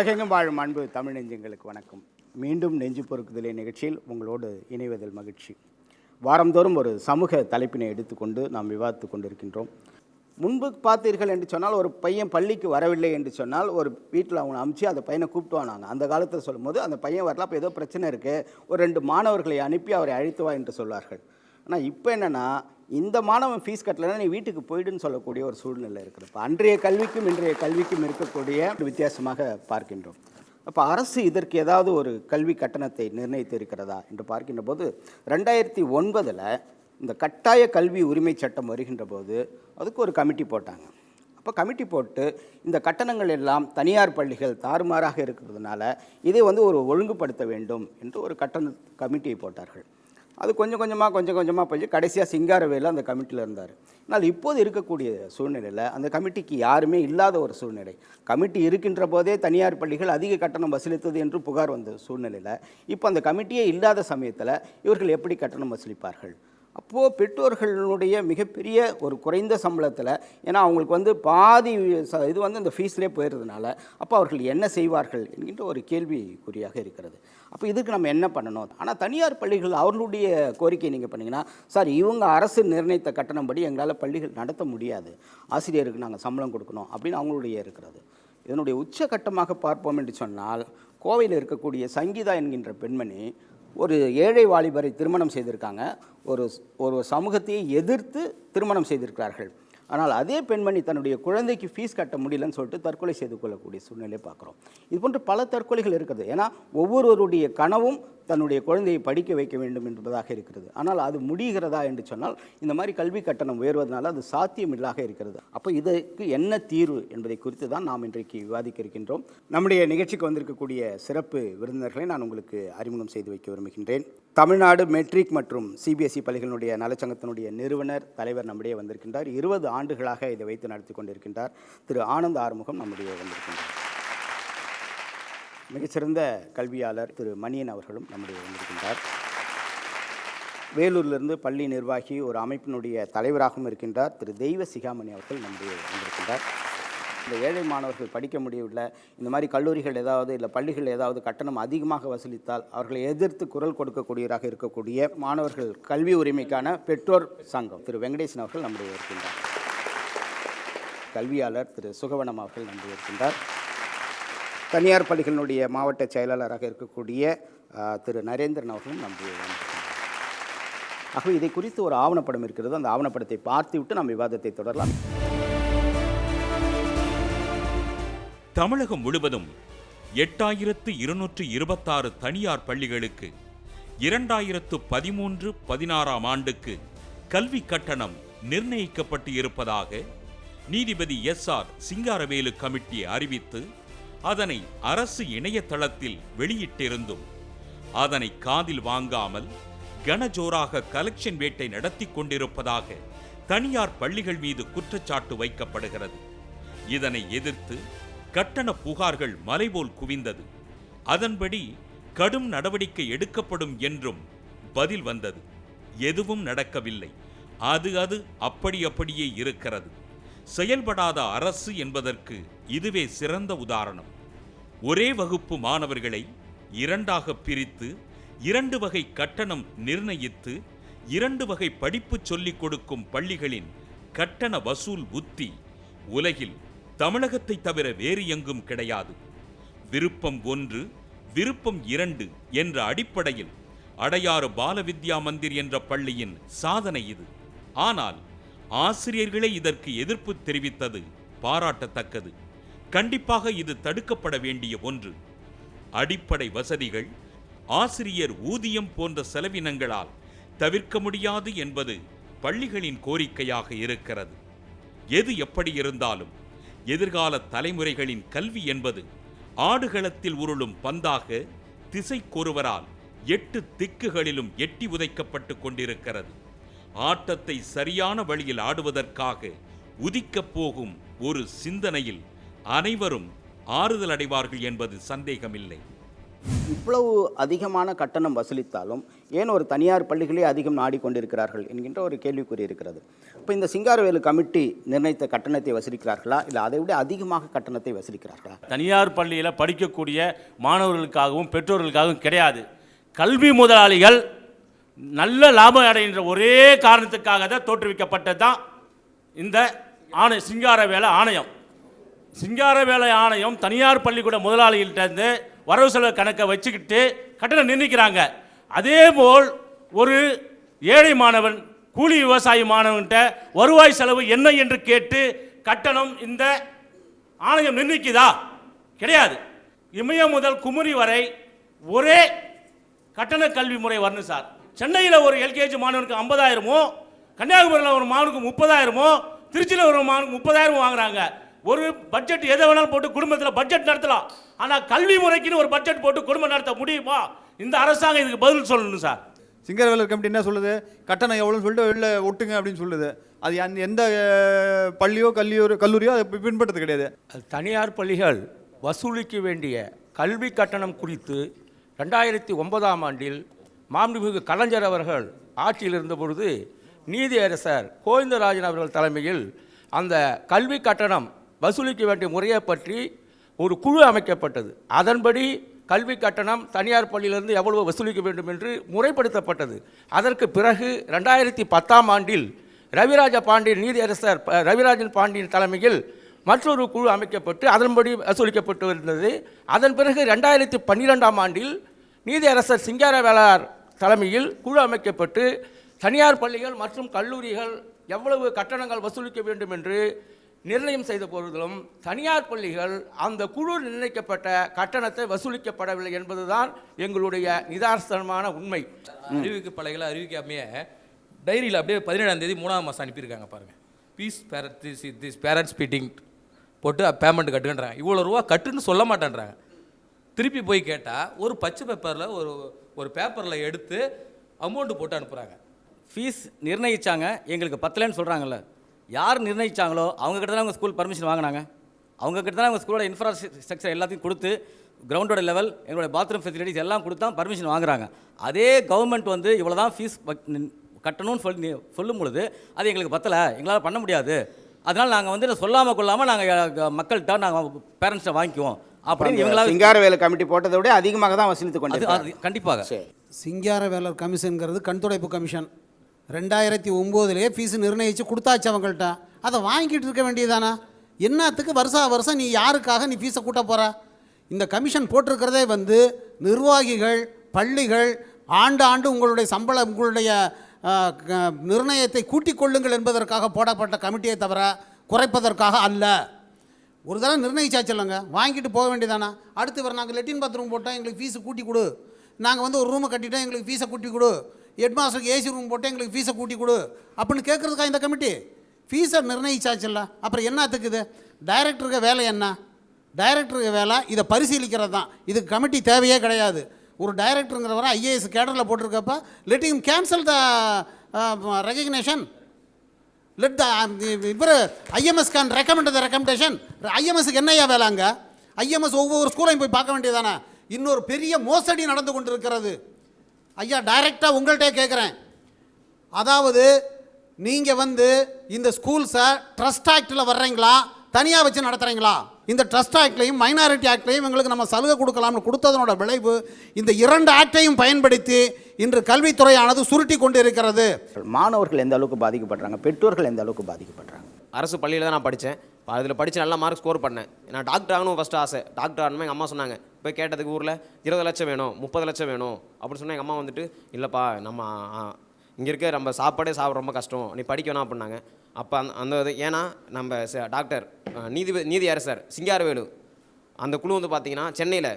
உலகெங்கும் வாழும் அன்பு தமிழ் நெஞ்சங்களுக்கு வணக்கம். மீண்டும் நெஞ்சு பொறுக்குதலே நிகழ்ச்சியில் உங்களோடு இணைவதில் மகிழ்ச்சி. வாரந்தோறும் ஒரு சமூக தலைப்பினை எடுத்துக்கொண்டு நாம் விவாதித்து கொண்டிருக்கின்றோம். முன்பு பார்த்தீர்கள் என்று சொன்னால், ஒரு பையன் பள்ளிக்கு வரவில்லை என்று சொன்னால் ஒரு வீட்டில் அவங்க அனுப்பிச்சு அந்த பையனை கூப்பிட்டுவானாங்க. அந்த காலத்தில் சொல்லும்போது அந்த பையன் வரலாம், அப்போ ஏதோ பிரச்சனை இருக்குது, ஒரு 2 மாணவர்களை அனுப்பி அவரை அழைத்து வா என்று சொல்வார்கள். ஆனால் இப்போ என்னென்னா, இந்த மாணவன் ஃபீஸ் கட்டலைன்னா நீ வீட்டுக்கு போயிடுன்னு சொல்லக்கூடிய ஒரு சூழ்நிலை இருக்குது. இப்போ அன்றைய கல்விக்கும் இன்றைய கல்விக்கும் இருக்கக்கூடிய வித்தியாசமாக பார்க்கின்றோம். அப்போ அரசு இதற்கு ஏதாவது ஒரு கல்வி கட்டணத்தை நிர்ணயித்து இருக்கிறதா என்று பார்க்கின்ற போது 2009 இந்த கட்டாய கல்வி உரிமை சட்டம் வருகின்ற போது அதுக்கு ஒரு கமிட்டி போட்டாங்க. அப்போ கமிட்டி போட்டு இந்த கட்டணங்கள் எல்லாம் தனியார் பள்ளிகள் தாறுமாறாக இருக்கிறதுனால இதை ஒரு ஒழுங்குபடுத்த வேண்டும் என்று ஒரு கட்டண கமிட்டியை போட்டார்கள். அது கொஞ்சம் கொஞ்சமாக போய் கடைசியாக சிங்காரவேலு அந்த கமிட்டியில் இருந்தார். ஆனால் இப்போது இருக்கக்கூடிய சூழ்நிலையில் அந்த கமிட்டிக்கு யாருமே இல்லாத ஒரு சூழ்நிலை. கமிட்டி இருக்கின்ற போதே தனியார் பள்ளிகள் அதிக கட்டணம் வசூலித்தது என்று புகார் வந்த சூழ்நிலையில் இப்போ அந்த கமிட்டியே இல்லாத சமயத்தில் இவர்கள் எப்படி கட்டணம் வசூலிப்பார்கள்? அப்போது பெற்றோர்களுடைய மிகப்பெரிய ஒரு குறைந்த சம்பளத்தில், ஏன்னா அவங்களுக்கு பாதி இது இந்த ஃபீஸ்லேயே போயிடுறதுனால அப்போ அவர்கள் என்ன செய்வார்கள் என்கின்ற ஒரு கேள்விக்குறியாக இருக்கிறது. அப்போ இதுக்கு நம்ம என்ன பண்ணணும்? ஆனால் தனியார் பள்ளிகள் அவர்களுடைய கோரிக்கை நீங்கள் பண்ணிங்கன்னா, சார் இவங்க அரசு நிர்ணயித்த கட்டணம் படி எங்களால் பள்ளிகள் நடத்த முடியாது, ஆசிரியருக்கு நாங்கள் சம்பளம் கொடுக்கணும் அப்படின்னு அவங்களுடைய இருக்கிறது. இதனுடைய உச்சகட்டமாக பார்ப்போம் என்று சொன்னால், கோவையில் இருக்கக்கூடிய சங்கீதா என்கின்ற பெண்மணி ஒரு ஏழை வாலிபரை திருமணம் செய்திருக்காங்க. ஒரு சமூகத்தையே எதிர்த்து திருமணம் செய்திருக்கிறார்கள். ஆனால் அதே பெண்மணி தன்னுடைய குழந்தைக்கு ஃபீஸ் கட்ட முடியலன்னு சொல்லிட்டு தற்கொலை செய்து கொள்ளக்கூடிய சூழ்நிலையை பார்க்குறோம். இது போன்ற பல தற்கொலைகள் இருக்கிறது. ஏன்னா ஒவ்வொருவருடைய கனவும் தன்னுடைய குழந்தையை படிக்க வைக்க வேண்டும் என்பதாக இருக்கிறது. ஆனால் அது முடிகிறதா என்று சொன்னால், இந்த மாதிரி கல்வி கட்டணம் உயர்வதனால அது சாத்தியமில்லாக இருக்கிறது. அப்போ இதற்கு என்ன தீர்வு என்பதை குறித்து தான் நாம் இன்றைக்கு விவாதிக்க இருக்கின்றோம். நம்முடைய நிகழ்ச்சிக்கு வந்திருக்கக்கூடிய சிறப்பு விருந்தினர்களை நான் உங்களுக்கு அறிமுகம் செய்து வைக்க விரும்புகின்றேன். தமிழ்நாடு மெட்ரிக் மற்றும் சிபிஎஸ்இ பள்ளிகளுடைய நலச்சங்கத்தினுடைய நிறுவனர் தலைவர் நம்முடைய வந்திருக்கின்றார். 20 ஆண்டுகளாக இதை வைத்து நடத்தி கொண்டிருக்கின்றார். திரு ஆனந்த் ஆறுமுகம் நம்முடைய வந்திருக்கின்றார். மிகச்சிறந்த கல்வியாளர் திரு மணியன் அவர்களும் நம்முடைய வந்திருக்கின்றார். வேலூரிலிருந்து பள்ளி நிர்வாகி, ஒரு அமைப்பினுடைய தலைவராகவும் இருக்கின்றார் திரு தெய்வ சிகாமணி அவர்கள் நம்முடைய வந்திருக்கின்றார். இந்த ஏழை மாணவர்கள் படிக்க முடியவில்லை, இந்த மாதிரி கல்லூரிகள் ஏதாவது இல்லை பள்ளிகள் ஏதாவது கட்டணம் அதிகமாக வசூலித்தால் அவர்களை எதிர்த்து குரல் கொடுக்கக்கூடியவராக இருக்கக்கூடிய மாணவர்கள் கல்வி உரிமைக்கான பெற்றோர் சங்கம் திரு வெங்கடேசன் அவர்கள் நம்முடைய இருக்கின்றார். கல்வியாளர் திரு சுகவனம் அவர்கள் நம்முடைய இருக்கின்றார். தனியார் பள்ளிகளினுடைய மாவட்ட செயலாளராக இருக்கக்கூடிய திரு நரேந்திரன் அவர்களும் நம்முடைய இருக்கின்றார். ஆகவே இதை குறித்து ஒரு ஆவணப்படம் இருக்கிறது. அந்த ஆவணப்படத்தை பார்த்துவிட்டு நாம் விவாதத்தை தொடரலாம். தமிழகம் முழுவதும் 8226 தனியார் பள்ளிகளுக்கு 2013-16 ஆண்டுக்கு கல்வி கட்டணம் நிர்ணயிக்கப்பட்டு இருப்பதாக நீதிபதி SR சிங்காரவேலு கமிட்டி அறிவித்து அதனை அரசு இணையதளத்தில் வெளியிட்டிருந்தும் அதனை காதில் வாங்காமல் கனஜோராக கலெக்ஷன் வேட்டை நடத்தி கொண்டிருப்பதாக தனியார் பள்ளிகள் மீது குற்றச்சாட்டு வைக்கப்படுகிறது. இதனை எதிர்த்து கட்டண புகார்கள் மலைபோல் குவிந்தது. அதன்படி கடும் நடவடிக்கை எடுக்கப்படும் என்றும் பதில் வந்தது. எதுவும் நடக்கவில்லை. அது அப்படியே இருக்கிறது. செயல்படாத அரசு என்பதற்கு இதுவே சிறந்த உதாரணம். ஒரே வகுப்பு மாணவர்களை 2ஆக பிரித்து 2 வகை கட்டணம் நிர்ணயித்து 2 வகை படிப்பு சொல்லிக் கொடுக்கும் பள்ளிகளின் கட்டண வசூல் உத்தி உலகில் தமிழகத்தை தவிர வேறு எங்கும் கிடையாது. விருப்பம் 1, விருப்பம் 2 என்ற அடிப்படையில் அடையாறு பால வித்யா மந்திர் என்ற பள்ளியின் சாதனை இது. ஆனால் ஆசிரியர்களே இதற்கு எதிர்ப்பு தெரிவித்தது பாராட்டத்தக்கது. கண்டிப்பாக இது தடுக்கப்பட வேண்டிய ஒன்று. அடிப்படை வசதிகள், ஆசிரியர் ஊதியம் போன்ற செலவினங்களால் தவிர்க்க முடியாது என்பது பள்ளிகளின் கோரிக்கையாக இருக்கிறது. எது எப்படி இருந்தாலும் எதிர்கால தலைமுறைகளின் கல்வி என்பது ஆடுகளத்தில் உருளும் பந்தாக திசைக்கொருவரால் 8 திக்குகளிலும் எட்டி உதைக்கப்பட்டு கொண்டிருக்கிறது. ஆட்டத்தை சரியான வழியில் ஆடுவதற்காக உதிக்கப் போகும் ஒரு சிந்தனையில் அனைவரும் ஆறுதல் அடைவார்கள் என்பது சந்தேகமில்லை. இவ்வளவு அதிகமான கட்டணம் வசூலித்தாலும் ஏன் ஒரு தனியார் பள்ளிகளே அதிகம் நாடிக்கொண்டிருக்கிறார்கள் என்கின்ற ஒரு கேள்விக்குறி இருக்கிறது. இப்போ இந்த சிங்காரவேலு கமிட்டி நிர்ணயித்த கட்டணத்தை வசூலிக்கிறார்களா, இல்லை அதை விட அதிகமாக கட்டணத்தை வசூலிக்கிறார்களா? தனியார் பள்ளியில் படிக்கக்கூடிய மாணவர்களுக்காகவும் பெற்றோர்களுக்காகவும் கிடையாது. கல்வி முதலாளிகள் நல்ல லாபம் அடைகின்ற ஒரே காரணத்துக்காக தான் தோற்றுவிக்கப்பட்டது தான் இந்த சிங்காரவேலு ஆணையம். சிங்காரவேலு ஆணையம் தனியார் பள்ளிக்கூட முதலாளிகள்கிட்ட வரவு செலவு கணக்கை வச்சுக்கிட்டு கட்டணம் நிர்ணயிக்கிறாங்க. அதேபோல் ஒரு ஏழை மாணவன் கூலி விவசாயி மாணவன்கிட்ட வருவாய் செலவு என்ன என்று கேட்டு கட்டணம் இந்த ஆணையம் நிர்ணயிக்குதா? கிடையாது. இமயம் முதல் குமரி வரை ஒரே கட்டண கல்வி முறை வரணும் சார். சென்னையில் ஒரு எல்கேஜி மாணவனுக்கு 50,000மோ, கன்னியாகுமரியில் ஒரு மாணவனுக்கு 30,000மோ, திருச்சியில் ஒரு மாணவனுக்கு 30,000 வாங்குறாங்க. ஒரு பட்ஜெட் எதை வேணாலும் போட்டு குடும்பத்தில் பட்ஜெட் நடத்தலாம். ஆனால் கல்வி முறைக்குன்னு ஒரு பட்ஜெட் போட்டு குடும்பம் நடத்த முடியுமா? இந்த அரசாங்கம் இதுக்கு பதில் சொல்லணும் சார். சிங்காரவேலு கமிட்டி என்ன சொல்லுது? கட்டணம் எவ்வளோன்னு சொல்லிட்டு வெளில ஒட்டுங்க அப்படின்னு சொல்லுது. அது எந்த பள்ளியோ கல்லூரியோ அதை பின்பற்றது கிடையாது. தனியார் பள்ளிகள் வசூலிக்க வேண்டிய கல்வி கட்டணம் குறித்து 2009ஆம் ஆண்டில் மாண்புமிகு கலைஞர் அவர்கள் ஆட்சியில் இருந்த பொழுது நீதியரசர் கோவிந்தராஜன் அவர்கள் தலைமையில் அந்த கல்வி கட்டணம் வசூலிக்க வேண்டிய முறையை பற்றி ஒரு குழு அமைக்கப்பட்டது. அதன்படி கல்வி கட்டணம் தனியார் பள்ளியிலிருந்து எவ்வளவு வசூலிக்க வேண்டும் என்று முறைப்படுத்தப்பட்டது. அதற்கு பிறகு 2010ஆம் ஆண்டில் நீதியரசர் ரவிராஜன் பாண்டியன் தலைமையில் மற்றொரு குழு அமைக்கப்பட்டு அதன்படி வசூலிக்கப்பட்டு இருந்தது. அதன் பிறகு 2012ஆம் ஆண்டில் நீதியரசர் சிங்காரவேலர் தலைமையில் குழு அமைக்கப்பட்டு தனியார் பள்ளிகள் மற்றும் கல்லூரிகள் எவ்வளவு கட்டணங்கள் வசூலிக்க வேண்டும் என்று நிர்ணயம் செய்த பொழுதிலும் தனியார் பள்ளிகள் அந்த குழு நிர்ணயிக்கப்பட்ட கட்டணத்தை வசூலிக்கப்படவில்லை என்பதுதான் எங்களுடைய நிதர்சனமான உண்மை. அறிவிக்க பள்ளிகளை அறிவிக்காமையே டைரியில் அப்படியே 17ஆம் தேதி 3ஆம் மாதம் அனுப்பியிருக்காங்க பாருங்கள். திஸ் பேரண்ட்ஸ் மீட்டிங் போட்டு பேமெண்ட் கட்டுன்றாங்க. இவ்வளோ ரூபா கட்டுன்னு சொல்ல மாட்டேன்றாங்க. திருப்பி போய் கேட்டால் ஒரு பச்சை பேப்பரில் ஒரு பேப்பரில் எடுத்து அமௌண்ட்டு போட்டு அனுப்புகிறாங்க. ஃபீஸ் நிர்ணயித்தாங்க, எங்களுக்கு பத்தலைன்னு சொல்கிறாங்கல்ல. யார் நிர்ணயித்தாங்களோ அவங்கக்கிட்ட தான் அவங்க ஸ்கூல் பர்மிஷன் வாங்கினாங்க. அவங்கக்கிட்ட தான் அவங்க ஸ்கூலோட இன்ஃப்ராஸ்ட்ரக்சர் எல்லாத்தையும் கொடுத்து கிரவுண்டோட லெவல் எங்களுடைய பாத்ரூம் ஃபெசிலிட்டிஸ் எல்லாம் கொடுத்து தான் பர்மிஷன் வாங்குறாங்க. அதே கவர்மெண்ட் வந்து இவ்வளோ தான் ஃபீஸ் கட்டணும்னு சொல்லும் பொழுது அது எங்களுக்கு பத்தலை, எங்களால் பண்ண முடியாது, அதனால் நாங்கள் வந்து சொல்லாமல் கொள்ளாமல் நாங்கள் மக்கள்கிட்ட நாங்கள் பேரண்ட்ஸை வாங்கிக்குவோம் அப்படின்னு இவங்களால சிங்காரவேலு கமிட்டி போட்டதை விட அதிகமாக தான் வசூலித்து கொண்டு கண்டிப்பாக. சிங்காரவேலர் கமிஷனுங்கிறது கண் துடைப்பு கமிஷன். 2009 ஃபீஸு நிர்ணயித்து கொடுத்தாச்சு அவங்கள்ட்ட. அதை வாங்கிட்டு இருக்க வேண்டியதானா? என்னத்துக்கு வருஷம் நீ யாருக்காக நீ ஃபீஸை கூட்ட போகிற? இந்த கமிஷன் போட்டிருக்கிறதே வந்து நிர்வாகிகள் பள்ளிகள் ஆண்டு உங்களுடைய உங்களுடைய நிர்ணயத்தை கூட்டிக் கொள்ளுங்கள் என்பதற்காக போடப்பட்ட கமிட்டியை தவிர குறைப்பதற்காக அல்ல. ஒரு தடவை நிர்ணயிச்சாச்சில்லைங்க, வாங்கிட்டு போக வேண்டியதானா? அடுத்து நாங்கள் லெட்டின் பாத்ரூம் போட்டால் எங்களுக்கு ஃபீஸு கூட்டி கொடு, நாங்கள் வந்து ஒரு ரூமை கட்டிட்டோம் எங்களுக்கு ஃபீஸை கூட்டி கொடு, ஹெட் மாஸ்டருக்கு ஏசி ரூம் போட்டால் எங்களுக்கு ஃபீஸை கூட்டி கொடு அப்படின்னு கேட்குறதுக்கா இந்த கமிட்டி? ஃபீஸை நிர்ணயிச்சாச்சில்ல, அப்புறம் என்னத்துக்குது? டைரக்டருக்கு வேலை என்ன? டைரக்டருக்கு வேலை இதை பரிசீலிக்கிறது தான். இதுக்கு கமிட்டி தேவையே கிடையாது. ஒரு டைரக்டருங்கிறவரை ஐஏஎஸ் கேடரில் போட்டிருக்கப்ப let him cancel the recognition. Let the இவர் IMS can recommend the recommendation. ஐஎம்எஸ்க்கு என்னையா வேலைங்க? ஐஎம்எஸ் ஒவ்வொரு ஸ்கூலையும் போய் பார்க்க வேண்டியதானே? இன்னொரு பெரிய மோசடி நடந்து கொண்டு இருக்கிறது. ஐயா டைரெக்டாக உங்கள்கிட்ட கேட்குறேன், அதாவது நீங்கள் வந்து இந்த ஸ்கூல்ஸை ட்ரஸ்ட் ஆக்டில் வர்றீங்களா தனியாக வச்சு நடத்துகிறீங்களா? இந்த ட்ரஸ்ட் ஆக்ட்லையும் மைனாரிட்டி ஆக்ட்லையும் எங்களுக்கு நம்ம சலுகை கொடுக்கலாம்னு கொடுத்ததனோட விளைவு இந்த 2 ஆக்டையும் பயன்படுத்தி இன்று கல்வித்துறையானது சுருட்டி கொண்டு இருக்கிறது. மாணவர்கள் எந்த அளவுக்கு பாதிக்கப்படுறாங்க, பெற்றோர்கள் எந்த அளவுக்கு பாதிக்கப்படுறாங்க? அரசு பள்ளியில் தான் நான் படித்தேன். அதில் படித்து நல்லா மார்க் ஸ்கோர் பண்ணேன். நான் டாக்டர் ஆகணும் ஃபஸ்ட்டு ஆசை. டாக்டர் ஆகணுமே எங்கள் அம்மா சொன்னாங்க. போய் கேட்டதுக்கு ஊரில் 20 லட்சம் வேணும் 30 லட்சம் வேணும் அப்படின்னு சொன்னால் எங்கள் அம்மா வந்துட்டு இல்லைப்பா நம்ம இங்கே இருக்க நம்ம சாப்பாடே சாப்பிட ரொம்ப கஷ்டம், நீ படிக்க வேணாம் அப்படின்னாங்க. அப்போ அந்த இது ஏன்னா நம்ம டாக்டர் நீதியரசர் சிங்காரவேலு அந்த குழு வந்து பார்த்திங்கன்னா சென்னையில்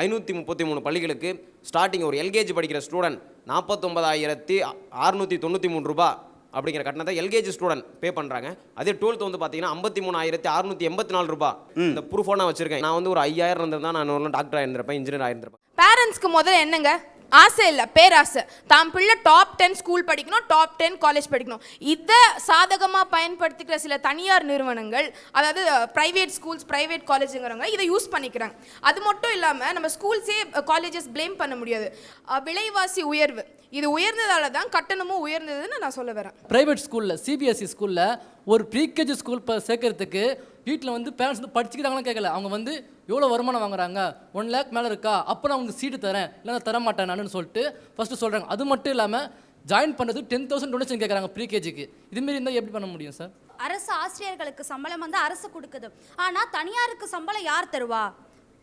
533 பள்ளிகளுக்கு ஸ்டார்டிங் ஒரு எல்கேஜி படிக்கிற ஸ்டூடெண்ட் 49,693 ரூபா அப்படிங்கிற கட்டணத்தை எல்கேஜி ஸ்டூடெண்ட் பே பண்ணுறாங்க. அதே 12th வந்து பார்த்தீங்கன்னா 53,684 ரூபா. இந்த ப்ரூஃபோட நான் வச்சுருக்கேன். நான் வந்து ஒரு 5,000 இருந்திருந்தா நான் டாக்டர் ஆயிருந்திருப்பேன், இன்ஜினியர் ஆயிருந்திருப்பேன். பேரண்ட்ஸ்க்கு முதல்ல என்னங்க ஆசை இல்லை, பேராசை. தான் பிள்ளை டாப் 10 ஸ்கூல் படிக்கணும், டாப் 10 காலேஜ் படிக்கணும். இதை சாதகமாக பயன்படுத்திக்கிற சில தனியார் நிறுவனங்கள், அதாவது ப்ரைவேட் ஸ்கூல்ஸ், ப்ரைவேட் காலேஜுங்கிறவங்க இதை யூஸ் பண்ணிக்கிறாங்க. அது மட்டும் இல்லாமல் நம்ம ஸ்கூல்ஸே காலேஜஸ் ப்ளேம் பண்ண முடியாது. விலைவாசி உயர்வு, இது உயர்ந்ததால தான் கட்டணமும் உயர்ந்ததுன்னு நான் சொல்ல வரேன். ப்ரைவேட் ஸ்கூலில், சிபிஎஸ்சி ஸ்கூலில் ஒரு ப்ரீகேஜி ஸ்கூல் சேர்க்கறதுக்கு வீட்டில் வந்து பேரண்ட்ஸ் வந்து படிச்சுக்கிறாங்கன்னு கேட்கல. அவங்க வந்து எவ்வளோ வருமானம் வாங்குறாங்க, 1 lakh மேலே இருக்கா, அப்போ நான் உங்களுக்கு சீட்டு தரேன், இல்லைன்னா தர மாட்டேன் நானுன்னு சொல்லிட்டு ஃபஸ்ட்டு சொல்கிறாங்க. அது மட்டும் இல்லாமல் ஜாயின் பண்ணுறது 10,000 டொனேஷன் கேட்குறாங்க ப்ரீகேஜிக்கு. இதுமாரி இருந்தால் எப்படி பண்ண முடியும் சார்? அரசு ஆசிரியர்களுக்கு சம்பளம் வந்து அரசு கொடுக்குது, ஆனால் தனியாருக்கு சம்பளம் யார் தருவா?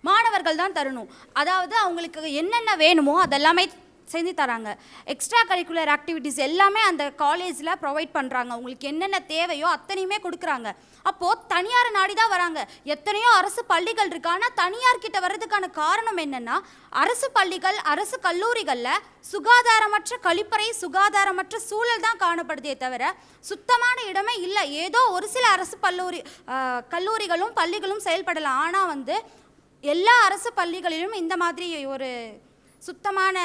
மாணவர்கள் தான் தரணும். அதாவது அவங்களுக்கு என்னென்ன வேணுமோ அதெல்லாமே செஞ்சு தராங்க. எக்ஸ்ட்ரா கரிக்குலர் ஆக்டிவிட்டீஸ் எல்லாமே அந்த காலேஜில் ப்ரொவைட் பண்ணுறாங்க. உங்களுக்கு என்னென்ன தேவையோ அத்தனையுமே கொடுக்குறாங்க. அப்போது தனியார் நாடி தான் வராங்க. எத்தனையோ அரசு பள்ளிகள் இருக்கு, ஆனால் தனியார்கிட்ட வர்றதுக்கான காரணம் என்னென்னா, அரசு பள்ளிகள், அரசு கல்லூரிகளில் சுகாதாரமற்ற கழிப்பறை, சுகாதாரமற்ற சூழல் தான் காணப்படுதே தவிர சுத்தமான இடமே இல்லை. ஏதோ ஒரு சில அரசு கல்லூரிகளும் பள்ளிகளும் செயல்படலாம், ஆனால் வந்து எல்லா அரசு பள்ளிகளிலும் இந்த மாதிரி ஒரு சுத்தமான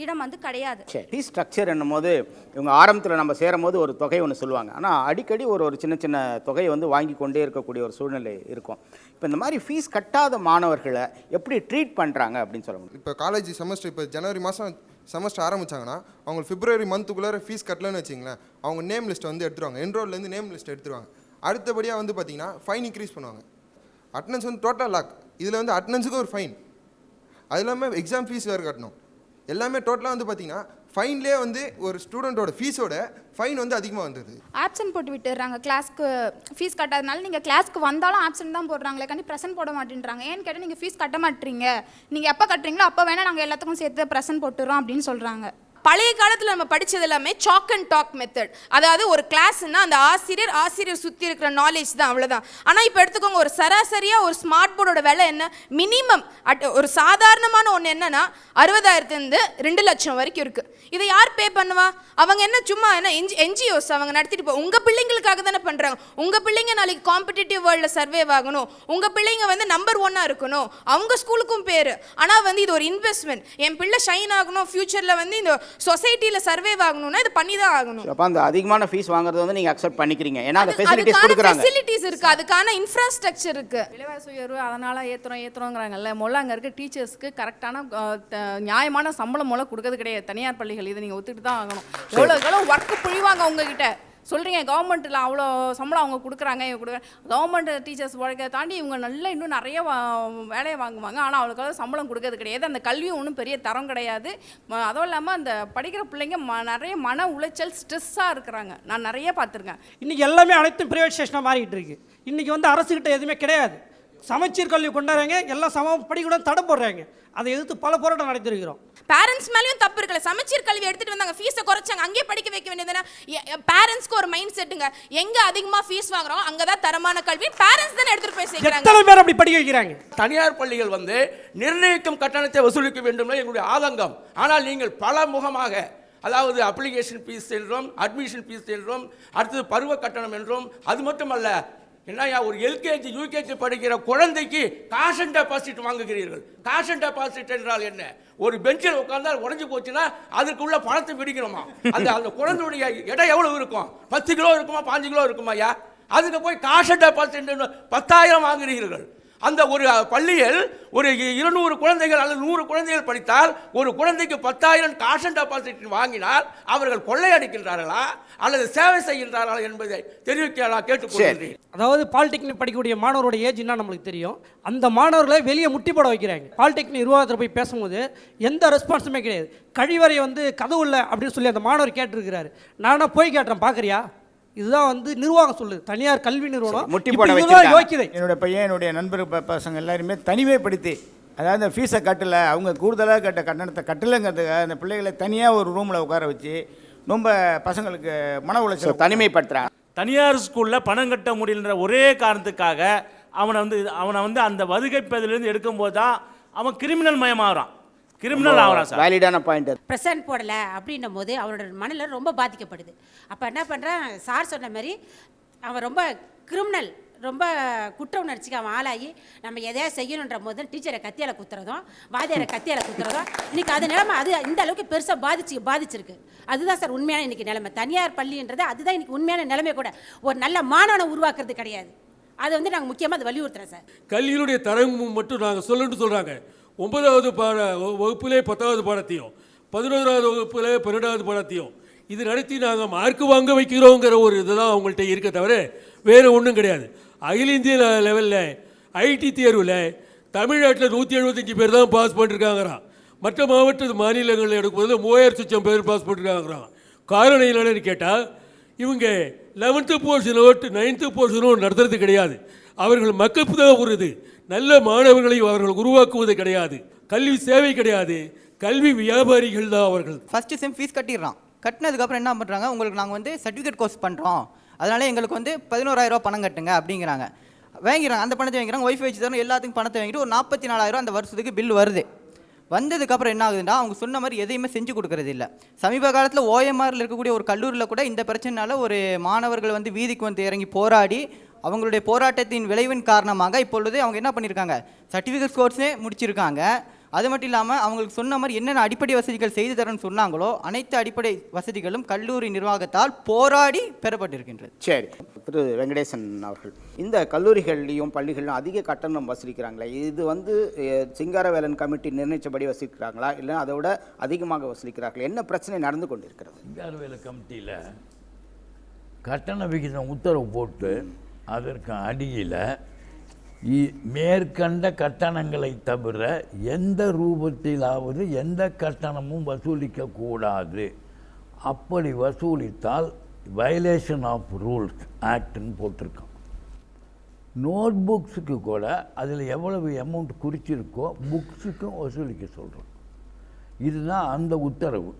இடம் வந்து கிடையாது. ஃபீ ஸ்ட்ரக்சர் என்னும் போது இவங்க ஆரம்பத்தில் நம்ம சேரும் போது ஒரு தொகை ஒன்று சொல்லுவாங்க, ஆனால் அடிக்கடி ஒரு சின்ன சின்ன தொகையை வந்து வாங்கி கொண்டே இருக்கக்கூடிய ஒரு சூழ்நிலை இருக்கும். இப்போ இந்த மாதிரி ஃபீஸ் கட்டாத மாணவர்களை எப்படி ட்ரீட் பண்ணுறாங்க அப்படின்னு சொல்ல முடியும்? இப்போ காலேஜ் செமஸ்டர், இப்போ ஜனவரி மாதம் செமஸ்டர் ஆரம்பித்தாங்கன்னா அவங்க பிப்ரவரி மந்த்துக்குள்ளே ஃபீஸ் கட்டலன்னு வச்சிங்களேன், அவங்க நேம் லிஸ்ட்டை வந்து எடுத்துருவாங்க. என்ரோல்லேருந்து நேம் லிஸ்ட் எடுத்துருவாங்க. அடுத்தபடியாக வந்து பார்த்திங்கன்னா ஃபைன் இன்க்ரீஸ் பண்ணுவாங்க. அட்டனன்ஸ் வந்து டோட்டல் லாக், இதில் வந்து அட்டனன்ஸுக்கு ஒரு ஃபைன், அது இல்லாமல் எக்ஸாம் ஃபீஸ் வேறு கட்டணும். எல்லாமே டோட்டலாக வந்து பார்த்தீங்கன்னா ஃபைன்லேயே வந்து ஒரு ஸ்டூடெண்ட்டோட ஃபீஸோட ஃபைன் வந்து அதிகமாக வந்தது. ஆப்சன்ட் போட்டு விட்டுறாங்க. கிளாஸ்க்கு ஃபீஸ் கட்டாதனால நீங்கள் கிளாஸ்க்கு வந்தாலும் ஆப்சன்ட் தான் போடுறாங்களே கண்டி ப்ரெசன்ட் போட மாட்டேன்றாங்க. ஏன்னு கேட்டால் நீங்கள் ஃபீஸ் கட்ட மாட்டீங்க, நீங்கள் எப்போ கட்டுறீங்களோ அப்போ வேணால் நாங்கள் எல்லாத்துக்கும் சேர்த்து ப்ரெசன்ட் போட்டுறோம் அப்படின்னு சொல்கிறாங்க. பழைய காலத்தில் நம்ம படித்தது எல்லாமே சாக் அண்ட் டாக் மெத்தட். அதாவது ஒரு கிளாஸ்னா அந்த ஆசிரியர் சுற்றி இருக்கிற நாலேஜ் தான், அவ்வளோதான். ஆனால் இப்போ எடுத்துக்கோங்க, ஒரு சராசரியாக ஒரு ஸ்மார்ட் போர்டோட விலை என்ன, மினிமம் ஒரு சாதாரணமான ஒன்று என்னன்னா 60,000 2 லட்சம் வரைக்கும் இருக்குது. இதை யார் பே பண்ணுவா? அவங்க என்ன சும்மா என்ன என்ஜிஓஸ் அவங்க நடத்திட்டு போ. உங்கள் பிள்ளைங்களுக்காக தானே பண்ணுறாங்க. உங்கள் பிள்ளைங்க நாளைக்கு காம்படிட்டிவ் வேர்ல்டில் சர்வே ஆகணும், உங்கள் பிள்ளைங்க வந்து நம்பர் 1 இருக்கணும், அவங்க ஸ்கூலுக்கும் பேர். ஆனால் வந்து இது ஒரு இன்வெஸ்ட்மெண்ட். என் பிள்ளை ஷைன் ஆகணும், ஃபியூச்சரில் வந்து இந்த சொசைட்டியில் சர்வே ஆகணும்னா இது பண்ணி தான் ஆகணும். அப்போ அந்த அதிகமான ஃபீஸ் வாங்குறது வந்து நீங்கள் அக்செப்ட் பண்ணிக்கிறீங்க, ஏன்னா அந்த ஃபெசிலிட்டிஸ் கொடுக்குறாங்க, ஃபெசிலிட்டிஸ் இருக்குது, அதுக்கான இன்ஃப்ராஸ்ட்ரக்சர் இருக்குது. விலைவாசி உயர்வு அதனால் ஏற்றுறோங்கிறாங்கல்ல. முதல்ல அங்கே இருக்க டீச்சர்ஸ்க்கு கரெக்டான நியாயமான சம்பளம் மூலம் கொடுக்கறது கிடையாது தனியார் பள்ளிகள். இதை நீங்கள் ஒத்துக்கிட்டு தான் ஆகணும். எவ்வளோ ஒர்க்கு புழிவாங்க உங்ககிட்ட. சொல்கிறீங்க கவர்மெண்ட்டில் அவ்வளோ சம்பளம் அவங்க கொடுக்குறாங்க, இவங்க கொடுக்குறாங்க. கவர்மெண்ட் டீச்சர்ஸ் உழைக்க தாண்டி இவங்க நல்லா இன்னும் நிறைய வேலையை வாங்குவாங்க, ஆனால் அவளுக்காக சம்பளம் கொடுக்கறது கிடையாது. அந்த கல்வியும் ஒன்றும் பெரிய தரம் கிடையாது. அதுவும் இல்லாமல் அந்த படிக்கிற பிள்ளைங்க நிறைய மன உளைச்சல், ஸ்ட்ரெஸ்ஸாக இருக்கிறாங்க. நான் நிறைய பார்த்துருக்கேன். இன்றைக்கி எல்லாமே அனைத்தும் ப்ரைவேட்டைசேஷனாக மாறிக்கிட்டு இருக்குது. இன்றைக்கி வந்து அரசுக்கிட்ட எதுவுமே கிடையாது. சமச்சீர் கல்வி கொண்டாடுறாங்க, எல்லாம் சம படிக்கூட தடை போடுறாங்க. அதை எதிர்த்து பல போராட்டம் நடத்திருக்கிறோம். பேரண்ட்ஸ் மேலேயும் தப்பு இருக்கல. சமச்சீர் கல்வி எடுத்துட்டு வந்தாங்க, ஃபீஸை குறைச்சாங்க, அங்கேயே படிக்க வைக்க வேண்டியதுனா. பேரண்ட்ஸ்க்கு ஒரு மைண்ட் செட்டுங்க, எங்க அதிகமா ஃபீஸ் வாங்குறோம் அங்கதான் தரமான கல்வி. பேரண்ட்ஸ் தானே எடுத்துட்டு போய் சேர்க்கறாங்க. எத்தனை பேர் அப்படி படிக்க வைக்கிறாங்க? தனியார் பள்ளிகள் வந்து நிர்ணயிக்கும் கட்டணத்தை வசூலிக்க வேண்டும் எங்களுடைய ஆதங்கம். ஆனால் நீங்கள் பல முகமாக, அதாவது அப்ளிகேஷன் ஃபீஸ் என்றும், அட்மிஷன் ஃபீஸ் என்றும், அடுத்தது பருவ கட்டணம் என்றும், அது மட்டுமல்ல என்னையா ஒரு எல்கேஜி யூகேஜி படிக்கிற குழந்தைக்கு காஷ் அண்ட் டெபாசிட் வாங்குகிறீர்கள். காஷ் அண்ட் டெபாசிட் என்றால் என்ன? ஒரு பெஞ்சில் உட்கார்ந்தால் உடஞ்சி போச்சுன்னா அதுக்குள்ள பணத்தை பிடிக்கணுமா? அந்த குழந்தையுடைய எடை எவ்வளவு இருக்கும்? 10 கிலோ இருக்குமா, 5 கிலோ இருக்குமா? ஐயா, அதுக்கு போய் காஷ் அண்ட் டெபாசிட் 10,000 வாங்குகிறீர்கள். அந்த ஒரு பள்ளியில் ஒரு 200 குழந்தைகள் அல்லது 100 குழந்தைகள் படித்தால் ஒரு குழந்தைக்கு 10,000 காஷ் அண்ட் டெபாசிட் வாங்கினால் அவர்கள் கொள்ளையடிக்கின்றார்களா அல்லது சேவை செய்கின்றார்களா என்பதை தெரிவிக்க நான் கேட்டுக்கொள்கிறேன். அதாவது பாலிடெக்னிக் படிக்கக்கூடிய மாணவரோட ஏஜ் என்ன நம்மளுக்கு தெரியும். அந்த மாணவர்களை வெளியே முட்டி போட வைக்கிறாங்க. பாலிடெக்னிக் நிர்வாகத்தில் போய் பேசும்போது எந்த ரெஸ்பான்ஸுமே கிடையாது. கழிவறை வந்து கதவு இல்லை அப்படின்னு சொல்லி அந்த மாணவர் கேட்டிருக்கிறாரு. நானா போய் கேட்டேன், பார்க்குறியா? இதுதான் வந்து நிர்வாகம் சொல்லுது. தனியார் கல்வி நிறுவனம் முட்டி போட வைக்கிறாங்க. என்னோட பையன், என்னுடைய நண்பர் பசங்க எல்லாருமே தனிமைப்படுத்தி, அதாவது அந்த ஃபீஸை கட்டலை, அவங்க கூடுதலாக கட்ட கட்டணத்தை கட்டலைங்கிறதுக்காக அந்த பிள்ளைகளை தனியாக ஒரு ரூமில் உட்கார வச்சு ரொம்ப பசங்களுக்கு மன உளைச்சல் தனிமைப்படுத்துகிறாங்க. தனியார் ஸ்கூலில் பணம் கட்ட முடியலன்ற ஒரே காரணத்துக்காக அவனை வந்து அந்த வதுகைப்பதிலிருந்து எடுக்கும்போது தான் அவன் கிரிமினல் மயமாகறான், கிரிமினல் ஆகிறான். சார், வேலிடான பாயிண்ட். ப்ரெசன்ட் போடலை அப்படின்னும் போது அவனோட மனநிலை ரொம்ப பாதிக்கப்படுது. அப்போ என்ன பண்ணுறான், சார் சொன்ன மாதிரி அவன் ரொம்ப கிரிமினல் ரொம்ப குற்ற உணர்ச்சிக்கு அவன் ஆளாகி நம்ம எதையா செய்யணுன்ற போது டீச்சரை கத்தியால் குத்துறதும் வாத்தியாரை கத்தியால் குத்துறதும் இன்றைக்கி அது நிலைமை அது இந்த அளவுக்கு பெருசாக பாதிச்சிருக்கு. அதுதான் சார் உண்மையான இன்றைக்கி நிலைமை. தனியார் பள்ளின்றது அதுதான் இன்றைக்கி உண்மையான நிலைமை கூட. ஒரு நல்ல மாணவனை உருவாக்குறது கிடையாது. அதை வந்து நாங்கள் முக்கியமாக அதை வலியுறுத்துறோம் சார். கல்வியினுடைய தரம் மட்டும் நாங்கள் சொல்லணும்னு சொல்கிறாங்க. 9வது வகுப்பிலே 10வது பாடத்தையும் 11வது வகுப்பில் 12வது பாடத்தையும் இது நடத்தி நாங்கள் மார்க்கு வாங்க வைக்கிறோங்கிற ஒரு இதுதான் அவங்கள்ட்ட இருக்க தவிர வேறு ஒன்றும் கிடையாது. அகில இந்திய லெவலில் ஐடி தேர்வில் தமிழ்நாட்டில் 175 பேர் தான் பாஸ் பண்ணிருக்காங்கிறான். மற்ற மாநிலங்களில் எடுக்கும்போது 3000 பேர் பாஸ் பண்ணிருக்காங்கிறான். காரணம் என்னன்னு கேட்டால் இவங்க 11th போர்ஷனோ 9th போர்ஷனோ நடத்துறது கிடையாது. அவர்கள் மக்களுக்கு தான் வருது. நல்ல மாணவர்களை அவர்கள் உருவாக்குவது கிடையாது. கல்வி சேவை கிடையாது. கல்வி வியாபாரிகள் தான் அவர்கள். First sem fees கட்டிடுறான். கட்டினதுக்கப்புறம் என்ன பண்ணுறாங்க, உங்களுக்கு நாங்கள் வந்து சர்டிஃபிகேட் கோர்ஸ் பண்ணுறோம், அதனால் எங்களுக்கு வந்து 11,000 பணம் கட்டுங்க அப்படிங்கிறாங்க. வாங்கிறாங்க, அந்த பணத்தை வாங்கிறாங்க. ஒய்ஃபை வச்சு தரணும், எல்லாத்துக்கும் பணத்தை வாங்கிட்டு ஒரு 44,000 அந்த வருஷத்துக்கு பில் வருது. வந்ததுக்கப்புறம் என்ன ஆகுதுன்னா, அவங்க சொன்ன மாதிரி எதையுமே செஞ்சு கொடுக்கறது இல்லை. சமீப காலத்தில் ஓஎம்ஆரில் இருக்கக்கூடிய ஒரு கல்லூரியில் கூட இந்த பிரச்சனைனால ஒரு மாணவர்கள் வந்து வீதிக்கு வந்து இறங்கி போராடி அவங்களுடைய போராட்டத்தின் விளைவின் காரணமாக இப்பொழுது அவங்க என்ன பண்ணியிருக்காங்க, சர்டிஃபிகேட் கோர்ஸே முடிச்சிருக்காங்க. அது மட்டும் இல்லாமல் அவங்களுக்கு சொன்ன மாதிரி என்னென்ன அடிப்படை வசதிகள் செய்து தரேன்னு சொன்னாங்களோ அனைத்து அடிப்படை வசதிகளும் கல்லூரி நிர்வாகத்தால் போராடி பெறப்பட்டிருக்கின்றது. சரி, திரு வெங்கடேசன் அவர்கள், இந்த கல்லூரிகள்லையும் பள்ளிகள்லையும் அதிக கட்டணம் வசூலிக்கிறாங்களே, இது வந்து சிங்காரவேலன் கமிட்டி நிர்ணயித்தபடி வசூலிக்கிறாங்களா இல்லை அதை விட அதிகமாக வசூலிக்கிறார்களா? என்ன பிரச்சனை நடந்து கொண்டு இருக்கிறது? சிங்காரவேலன் கமிட்டியில் கட்டண விகிதம் உத்தரவு போட்டு அதற்கு அடியில் மேற்கண்ட கட்டணங்களை தவிர எந்த ரூபத்திலாவது எந்த கட்டணமும் வசூலிக்கக்கூடாது. அப்படி வசூலித்தால் வயலேஷன் ஆஃப் ரூல்ஸ் ஆக்ட்னு போட்டிருக்கோம். நோட் புக்ஸுக்கு கூட அதில் எவ்வளவு அமௌண்ட் குறிச்சிருக்கோ புக்ஸுக்கும் வசூலிக்க சொல்கிறோம். இதுதான் அந்த உத்தரவு.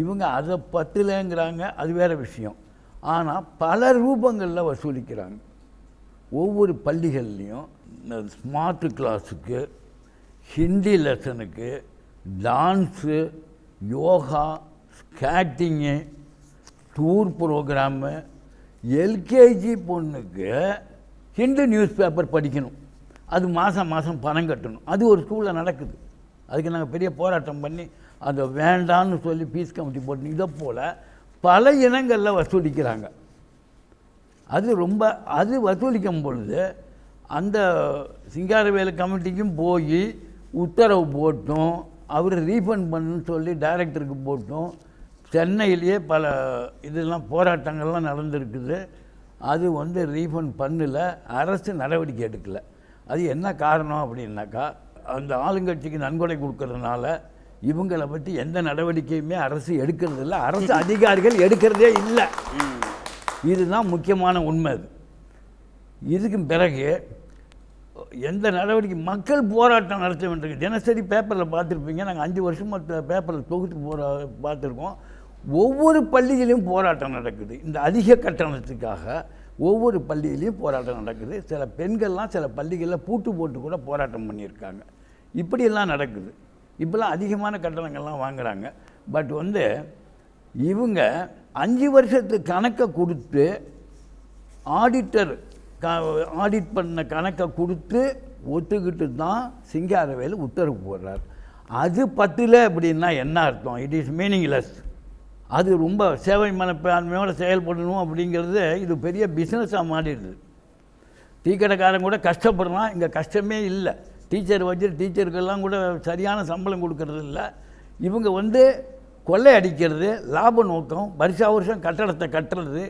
இவங்க அதை பத்தலைங்கிறாங்க, அது வேறு விஷயம். ஆனால் பல ரூபங்களில் வசூலிக்கிறாங்க. ஒவ்வொரு பள்ளிகள்லேயும் ஸ்மார்ட் கிளாஸுக்கு, ஹிந்தி லெசனுக்கு, dance, yoga, skating, tour programme, LKG பொண்ணுக்கு ஹிந்து நியூஸ் பேப்பர் படிக்கணும், அது மாதம் மாதம் பணம் கட்டணும். அது ஒரு ஸ்கூலில் நடக்குது. அதுக்கு நாங்கள் பெரிய போராட்டம் பண்ணி அதை வேண்டான்னு சொல்லி ஃபீஸ் கமிட்டி போட்டு இதை போல் பல இனங்களில் வசூலிக்கிறாங்க. அது வசூலிக்கும் பொழுது அந்த சிங்காரவேலு கமிட்டிக்கும் போய் உத்தரவு போட்டும் அவர் ரீஃபண்ட் பண்ணுன்னு சொல்லி டைரக்டருக்கு போட்டும் சென்னையிலேயே பல இதெல்லாம் போராட்டங்கள்லாம் நடந்திருக்குது. அது வந்து ரீஃபண்ட் பண்ணல, அரசு நடவடிக்கை எடுக்கலை. அது என்ன காரணம் அப்படின்னாக்கா, அந்த ஆளுங்கட்சிக்கு நன்கொடை கொடுக்கறதுனால இவங்களை பற்றி எந்த நடவடிக்கையுமே அரசு எடுக்கிறது இல்லை, அரசு அதிகாரிகள் எடுக்கிறதே இல்லை. இதுதான் முக்கியமான உண்மை. இதுக்கு பிறகு எந்த நடவடிக்கை மக்கள் போராட்டம் நடத்த வேண்டியிருக்கு. தினசரி பேப்பரில் பார்த்துருப்பீங்க, நாங்கள் 5 வருஷமாக பேப்பரில் தொகுத்து பார்த்துருக்கோம். ஒவ்வொரு பள்ளியிலையும் போராட்டம் நடக்குது. இந்த அதிக கட்டணத்துக்காக ஒவ்வொரு பள்ளியிலையும் போராட்டம் நடக்குது. சில பெண்கள்லாம் சில பள்ளிகளில் பூட்டு போட்டு கூட போராட்டம் பண்ணியிருக்காங்க. இப்படியெல்லாம் நடக்குது. இப்போலாம் அதிகமான கட்டணங்கள்லாம் வாங்குகிறாங்க. பட் வந்து இவங்க 5 வருஷத்துக்கு கணக்கை கொடுத்து ஆடிட்டர் ஆடிட் பண்ண கணக்கை கொடுத்து ஒத்துக்கிட்டு தான் சிங்காரவேலு உத்தரவு போடுறார். அது பத்தில் அப்படின்னா என்ன அர்த்தம்? It is meaningless. அது ரொம்ப சேவை மனப்பான்மையோடு செயல்படணும் அப்படிங்கிறது இது பெரிய பிஸ்னஸாக மாறிடுது. டீக்கடைக்காரன் கூட கஷ்டப்படுறான், இங்கே கஷ்டமே இல்லை. டீச்சர் வச்சு டீச்சருக்கெல்லாம் கூட சரியான சம்பளம் கொடுக்கறது இல்லை. இவங்க வந்து கொள்ளை அடிக்கிறது, லாப நோக்கம், வருஷம் கட்டடத்தை கட்டுறது,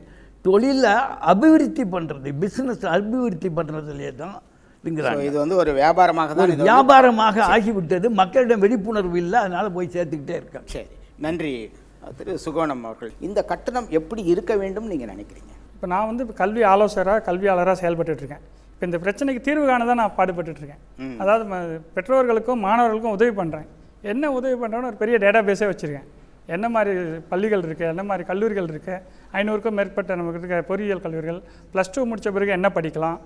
தொழிலை அபிவிருத்தி பண்ணுறது, பிஸ்னஸ் அபிவிருத்தி பண்ணுறதுலேயே தான் இருக்கிறாங்க. இது வந்து ஒரு வியாபாரமாக தான் வியாபாரமாக ஆகிவிட்டது. மக்களிடம் விழிப்புணர்வு இல்லை, அதனால் போய் சேர்த்துக்கிட்டே இருக்காங்க. சரி, நன்றி. திரு சுகோணம் அவர்கள், இந்த கட்டணம் எப்படி இருக்க வேண்டும் நீங்கள் நினைக்கிறீங்க? இப்போ நான் வந்து இப்போ கல்வி ஆலோசகராக கல்வியாளராக செயல்பட்டுருக்கேன். இப்போ இந்த பிரச்சனைக்கு தீர்வு காண தான் நான் பாடுபட்டுருக்கேன். அதாவது பெற்றோர்களுக்கும் மாணவர்களுக்கும் உதவி பண்ணுறேன். என்ன உதவி பண்ணுறேன்னு ஒரு பெரிய டேட்டா பேஸே வச்சுருக்கேன். என்ன மாதிரி பள்ளிகள் இருக்குது, என்ன மாதிரி கல்லூரிகள் இருக்குது, 500க்கும் மேற்பட்ட நமக்கு இருக்க பொறியியல் கல்லூரிகள், +2 முடித்த பிறகு என்ன படிக்கலாம்,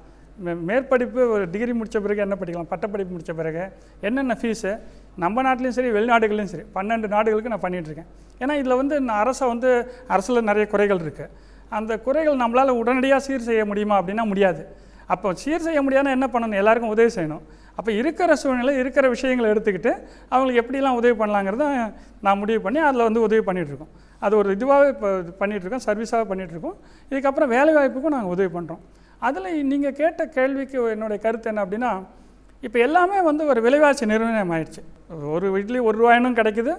மேற்படிப்பு ஒரு டிகிரி முடித்த பிறகு என்ன படிக்கலாம், பட்டப்படிப்பு முடித்த பிறகு என்னென்ன ஃபீஸு, நம்ம நாட்டிலையும் சரி வெளிநாடுகளையும் சரி 12 நாடுகளுக்கு நான் பண்ணிகிட்ருக்கேன். ஏன்னா இதில் வந்து அரசில் நிறைய குறைகள் இருக்குது. அந்த குறைகள் நம்மளால் உடனடியாக சீர் செய்ய முடியுமா அப்படின்னா முடியாது. அப்போ சீர் செய்ய முடியாதுன்னா என்ன பண்ணணும்? எல்லாருக்கும் உதவி செய்யணும். அப்போ இருக்கிற சூழ்நிலை இருக்கிற விஷயங்களை எடுத்துக்கிட்டு அவங்களுக்கு எப்படிலாம் உதவி பண்ணலாங்கிறத நான் முடிவு பண்ணி அதில் வந்து உதவி பண்ணிகிட்ருக்கோம். அது ஒரு இதுவாகவே இப்போ பண்ணிகிட்ருக்கோம், சர்வீஸாக பண்ணிகிட்ருக்கோம். இதுக்கப்புறம் வேலைவாய்ப்புக்கும் நாங்கள் உதவி பண்ணுறோம். அதில் நீங்கள் கேட்ட கேள்விக்கு என்னுடைய கருத்து என்ன அப்படின்னா, இப்போ எல்லாமே வந்து ஒரு விலைவாசி நிர்ணயம் ஆயிடுச்சு. ஒரு இட்லி 1 ரூபாயினும் கிடைக்குது,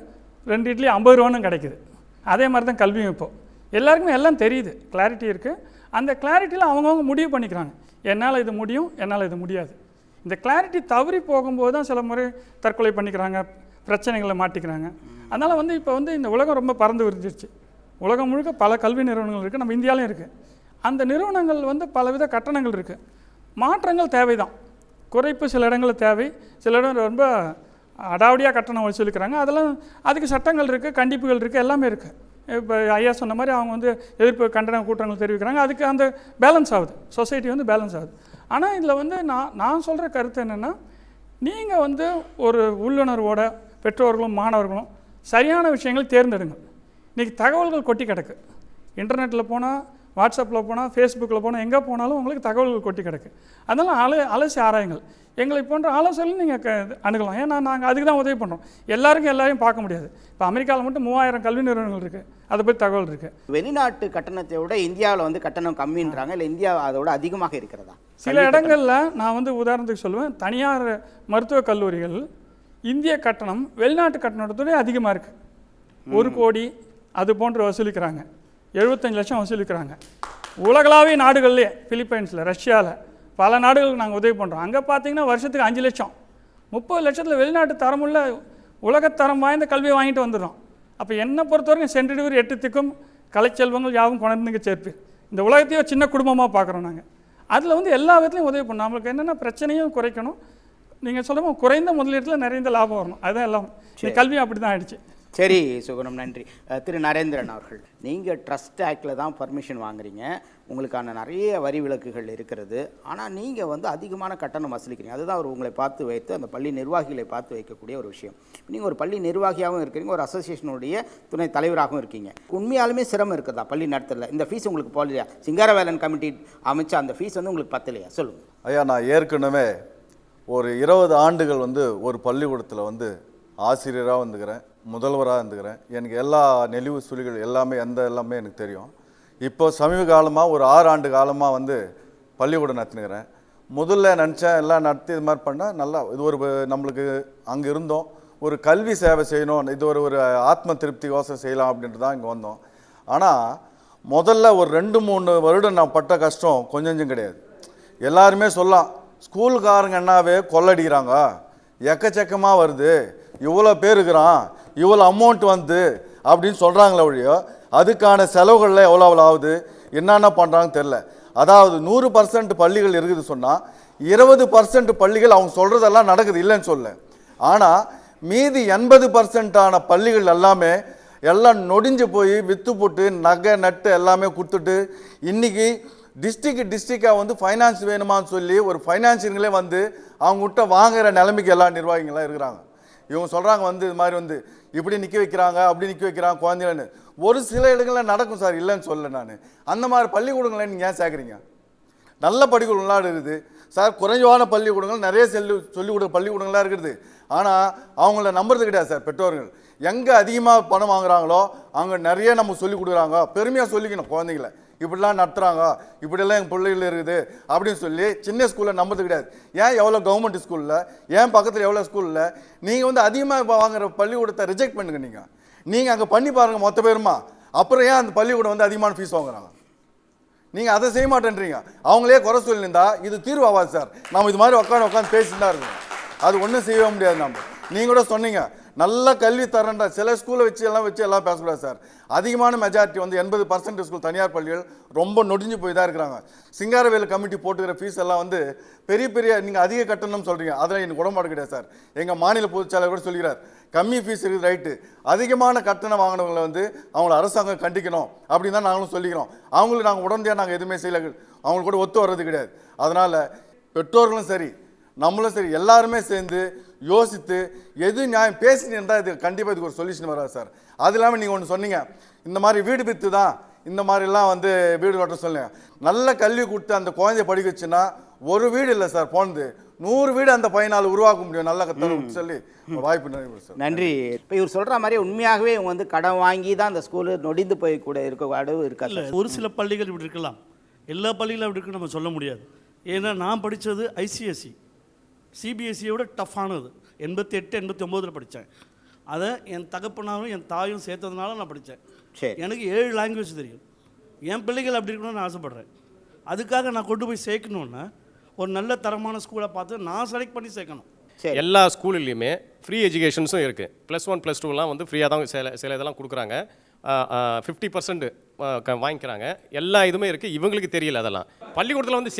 2 இட்லி 50 ரூபான்னு கிடைக்குது. அதே மாதிரி தான் கல்வியும் இப்போது எல்லாருக்குமே எல்லாம் தெரியுது, கிளாரிட்டி இருக்குது. அந்த கிளாரிட்டியில் அவங்கவுங்க முடிவு பண்ணிக்கிறாங்க, என்னால் இது முடியும், என்னால் இது முடியாது. இந்த கிளாரிட்டி தவறி போகும்போது தான் சில முறை தற்கொலை பண்ணிக்கிறாங்க, பிரச்சனைகளை மாட்டிக்கிறாங்க. அதனால் வந்து இப்போ வந்து இந்த உலகம் ரொம்ப பறந்து விரிஞ்சிருச்சு. உலகம் முழுக்க பல கல்வி நிறுவனங்கள் இருக்குது, நம்ம இந்தியாவிலையும் இருக்குது. அந்த நிறுவனங்கள் வந்து பலவித கட்டணங்கள் இருக்குது. மாற்றங்கள் தேவை தான், குறைப்பு சில இடங்களில் தேவை, சில இடம் ரொம்ப அடாவடியாக கட்டணம் வசூலிக்கிறாங்க. அதெல்லாம் அதுக்கு சட்டங்கள் இருக்குது, கண்டிப்புகள் இருக்குது, எல்லாமே இருக்குது. இப்போ ஐயா சொன்ன மாதிரி அவங்க வந்து எதிர்ப்பு கண்டன கூட்டங்கள் தெரிவிக்கிறாங்க, அதுக்கு அந்த பேலன்ஸ் ஆகுது, சொசைட்டி வந்து பேலன்ஸ் ஆகுது. ஆனால் இதில் வந்து நான் சொல்கிற கருத்து என்னென்னா, நீங்கள் வந்து ஒரு உள்ளுணர்வோட பெற்றோர்களும் மாணவர்களும் சரியான விஷயங்களை தேர்ந்தெடுங்க. இன்றைக்கி தகவல்கள் கொட்டி கிடக்கு, இன்டர்நெட்டில் போனால், வாட்ஸ்அப்பில் போனால், ஃபேஸ்புக்கில் போனால், எங்கே போனாலும் உங்களுக்கு தகவல்கள் கொட்டி கிடக்கு. அதனால் அலசி ஆராயுங்கள். எங்களை போன்ற ஆலோசனை நீங்கள் அணுகலாம். ஏன்னா நாங்கள் அதுக்கு தான் உதவி பண்ணுறோம். எல்லாருக்கும் எல்லாரையும் பார்க்க முடியாது. இப்போ அமெரிக்காவில் மட்டும் 3000 கல்வி நிறுவனங்கள் இருக்குது, அதை பற்றி தகவல் இருக்குது. வெளிநாட்டு கட்டணத்தை விட இந்தியாவில் வந்து கட்டணம் கம்மின்றாங்க, இல்லை இந்தியா அதோட அதிகமாக இருக்கிறதா? சில இடங்களில் நான் வந்து உதாரணத்துக்கு சொல்லுவேன், தனியார் மருத்துவக் கல்லூரிகள் இந்திய கட்டணம் வெளிநாட்டு கட்டணத்தோட அதிகமாக இருக்குது. 1 கோடி அது போன்று வசூலிக்கிறாங்க, 75 லட்சம் வசூலிக்கிறாங்க. உலகளாவிய நாடுகள்லேயே, பிலிப்பைன்ஸில், ரஷ்யாவில் பல நாடுகளுக்கு நாங்கள் உதவி பண்ணுறோம். அங்கே பார்த்தீங்கன்னா வருஷத்துக்கு 5 லட்சம், 30 லட்சத்தில் வெளிநாட்டு தரமுள்ள உலகத்தரம் வாய்ந்த கல்வியை வாங்கிட்டு வந்துடுறோம். அப்போ என்னை பொறுத்த வரைக்கும் சென்றிடுவர் 8 திக்கும் கலைச்செல்வங்கள் யாவும் கொண்டதுங்க சேர்ப்பு. இந்த உலகத்தையோ சின்ன குடும்பமாக பார்க்குறோம் நாங்கள். அதில் வந்து எல்லா விதத்துலையும் உதவி பண்ணணும். நம்மளுக்கு என்னென்ன பிரச்சனையும் குறைக்கணும். நீங்கள் சொல்லுமா குறைந்த முதலீட்டில் நிறைந்த லாபம் வரணும், அதுதான் எல்லாம். கல்வியும் அப்படி தான் ஆயிடுச்சு. சரி சுகுணம், நன்றி. திரு நரேந்திரன் அவர்கள், நீங்கள் ட்ரஸ்ட் ஆக்டில் தான் பர்மிஷன் வாங்குறீங்க, உங்களுக்கான நிறைய வரி விலக்குகள் இருக்கிறது. ஆனால் நீங்கள் வந்து அதிகமான கட்டணம் வசூலிக்கிறீங்க. அதுதான் அவர் உங்களை பார்த்து வைத்து, அந்த பள்ளி நிர்வாகிகளை பார்த்து வைக்கக்கூடிய ஒரு விஷயம். நீங்கள் ஒரு பள்ளி நிர்வாகியாகவும் இருக்கிறீங்க, ஒரு அசோசியேஷனுடைய துணை தலைவராகவும் இருக்கீங்க. உண்மையாலுமே சிரமம் இருக்குதா பள்ளி நடத்தல? இந்த ஃபீஸ் உங்களுக்கு போகலையா? சிங்காரவேலன் கமிட்டி அமைச்சா அந்த ஃபீஸ் வந்து உங்களுக்கு பத்தலையா? சொல்லுங்கள் ஐயா. நான் ஏற்கனவே ஒரு 20 ஆண்டுகள் வந்து ஒரு பள்ளிக்கூடத்தில் வந்து ஆசிரியராக வந்துக்கிறேன், முதல்வராக இருந்துக்கிறேன். எனக்கு எல்லா நெளிவு சுழிகள் எல்லாமே எல்லாமே எனக்கு தெரியும். இப்போ சமீப காலமாக ஒரு 6 ஆண்டு காலமாக வந்து பள்ளிக்கூடம் நடத்தினுக்கிறேன். முதல்ல நினச்சேன் எல்லாம் நடத்தி இது மாதிரி பண்ணால் நல்லா, இது ஒரு நம்மளுக்கு அங்கே இருந்தோம், ஒரு கல்வி சேவை செய்யணும், இது ஒரு ஆத்ம திருப்திக்கோசம் செய்யலாம் அப்படின்ட்டு தான் இங்கே வந்தோம். ஆனால் முதல்ல ஒரு 2-3 வருடம் நான் பட்ட கஷ்டம் கொஞ்சம் கிடையாது. எல்லாருமே சொல்லலாம், ஸ்கூலுக்காரங்க என்னாவே கொள்ளடிக்கிறாங்க, எக்கச்சக்கமாக வருது, இவ்வளோ பேர் இருக்கிறான், இவ்வளோ அமௌண்ட் வந்து அப்படின்னு சொல்கிறாங்களே ஒழியோ அதுக்கான செலவுகளில் எவ்வளோ ஆகுது, என்னென்ன பண்ணுறாங்கன்னு தெரில. அதாவது 100% பள்ளிகள் இருக்குது சொன்னால் 20% பள்ளிகள் அவங்க சொல்கிறதெல்லாம் நடக்குது, இல்லைன்னு சொல்ல. ஆனால் மீதி 80% பள்ளிகள் எல்லாமே எல்லாம் நொடிஞ்சு போய் விற்று போட்டு நகை நட்டு எல்லாமே கொடுத்துட்டு இன்றைக்கி டிஸ்ட்ரிக்டாக வந்து ஃபைனான்ஸ் வேணுமான்னு சொல்லி ஒரு ஃபைனான்சியர்களே வந்து அவங்ககிட்ட வாங்குகிற நிலைமைக்கு எல்லா நிர்வாகிகளாம் இருக்கிறாங்க. இவங்க சொல்கிறாங்க வந்து இது மாதிரி வந்து இப்படி நிற்க வைக்கிறாங்க, அப்படி நிற்க வைக்கிறாங்க குழந்தைங்கன்னு. ஒரு சில இடங்களில் நடக்கும் சார், இல்லைன்னு சொல்ல. நான் அந்த மாதிரி பள்ளிக்கூடங்களை நீங்கள் ஏன் சேர்க்குறீங்க? நல்ல பள்ளிக்கூடங்களாக இருக்குது சார், குறைவான பள்ளிக்கூடங்கள் நிறைய சொல்லிக் கொடுக்குற பள்ளிக்கூடங்களாக இருக்குது. ஆனால் அவங்கள நம்புறது கிடையாது சார் பெற்றோர்கள். எங்கே அதிகமாக பணம் வாங்குறாங்களோ அங்கே நிறைய நம்ம சொல்லிக் கொடுக்குறாங்க, பெருமையாக சொல்லிக்கணும் குழந்தைங்கள, இப்படிலாம் நடத்துகிறாங்க, இப்படியெல்லாம் எங்கள் பிள்ளைகள் இருக்குது அப்படின்னு சொல்லி சின்ன ஸ்கூலில் நம்புறது கிடையாது. ஏன் எவ்வளோ கவர்மெண்ட் ஸ்கூலில், ஏன் பக்கத்தில் எவ்வளோ ஸ்கூலில் நீங்கள் வந்து அதிகமாக வாங்குகிற பள்ளிக்கூடத்தை ரிஜெக்ட் பண்ணுங்க. நீங்கள் அங்கே பண்ணி பாருங்கள் மொத்த பேருமா, அப்புறம் ஏன் அந்த பள்ளிக்கூடம் வந்து அதிகமான ஃபீஸ் வாங்குறாங்க? நீங்கள் அதை செய்ய மாட்டேன்றீங்க. அவங்களே குறை சொல்லியிருந்தா இது தீர்வு ஆகாது சார். நம்ம இது மாதிரி உட்காந்து பேசிட்டு தான் இருக்கோம், அது ஒன்றும் செய்ய முடியாது. நம்ம நீங்கள் கூட சொன்னீங்க நல்ல கல்வி தரேன்டா, சில ஸ்கூலை வச்சு எல்லாம் பேசக்கூடாது சார். அதிகமான மெஜாரிட்டி வந்து 80% ஸ்கூல் தனியார் பள்ளிகள் ரொம்ப நொடிஞ்சு போய் தான் இருக்கிறாங்க. சிங்காரவேலு கமிட்டி போட்டுக்கிற ஃபீஸ் எல்லாம் வந்து பெரிய நீங்கள் அதிக கட்டணம் சொல்கிறீங்க, அதில் எனக்கு உடம்பாடு கிடையாது சார். எங்கள் மாநில பொதுச்செயலாளர் கூட சொல்கிறார், கம்மி ஃபீஸ் இருக்குது ரைட்டு, அதிகமான கட்டணம் வாங்கினவங்களை வந்து அவங்கள அரசாங்கம் கண்டிக்கணும் அப்படின்னு தான் நாங்களும் சொல்லிக்கிறோம். அவங்களுக்கு நாங்கள் உடனடியாக நாங்கள் எதுவுமே செய்யல, அவங்களுக்கு கூட ஒத்து வர்றது கிடையாது. அதனால் பெற்றோர்களும் சரி நம்மளும் சரி எல்லாருமே சேர்ந்து யோசித்து எது நியாயம் பேசிட்டு இருந்தால் இது கண்டிப்பாக இதுக்கு ஒரு சொல்யூஷன் வராது சார். அது இல்லாமல் நீங்கள் ஒன்று சொன்னீங்க, இந்த மாதிரி வீடு விற்று தான் இந்த மாதிரிலாம் வந்து வீடு கட்ட சொல்லுங்க. நல்ல கல்வி கொடுத்து அந்த குழந்தைய படிக்க வச்சுன்னா ஒரு வீடு இல்லை சார் போனது, 100 வீடு அந்த பையனால் உருவாக்க முடியும் நல்ல சொல்லி வாய்ப்பு நிறைய சார். நன்றி. இப்போ இவர் சொல்கிற மாதிரி உண்மையாகவே இவங்க வந்து கடன் வாங்கி தான் அந்த ஸ்கூலு நொடிந்து போய் கூட இருக்க அளவு இருக்கா? இல்லை, ஒரு சில பள்ளிகள் இப்படி இருக்கலாம், எல்லா பள்ளிகளும் அப்படி இருக்குன்னு நம்ம சொல்ல முடியாது. ஏன்னா நான் படித்தது ஐசிஎஸ்சி, சிபிஎஸ்சியோட டஃப்பானது. 88 89 படித்தேன். அதை என் தகப்பனாரும் என் தாயும் சேர்த்ததுனால நான் படித்தேன். எனக்கு 7 லாங்குவேஜ் தெரியும். என் பிள்ளைகள் அப்படி இருக்கணும்னு நான் ஆசைப்பட்றேன். அதுக்காக நான் கொண்டு போய் சேர்க்கணுன்னா ஒரு நல்ல தரமான ஸ்கூலை பார்த்து நான் செலக்ட் பண்ணி சேர்க்கணும். எல்லா ஸ்கூல்லையுமே ஃப்ரீ எஜுகேஷன்ஸும் இருக்குது. +1 +2லாம் வந்து ஃப்ரீயாக தான் சில இதெல்லாம் கொடுக்குறாங்க. 50% வாங்கிக்கிறாங்க. எல்லா இதுவுமே இருக்குது. இவங்களுக்கு தெரியல. அதெல்லாம் பள்ளிக்கூடத்தில் வந்து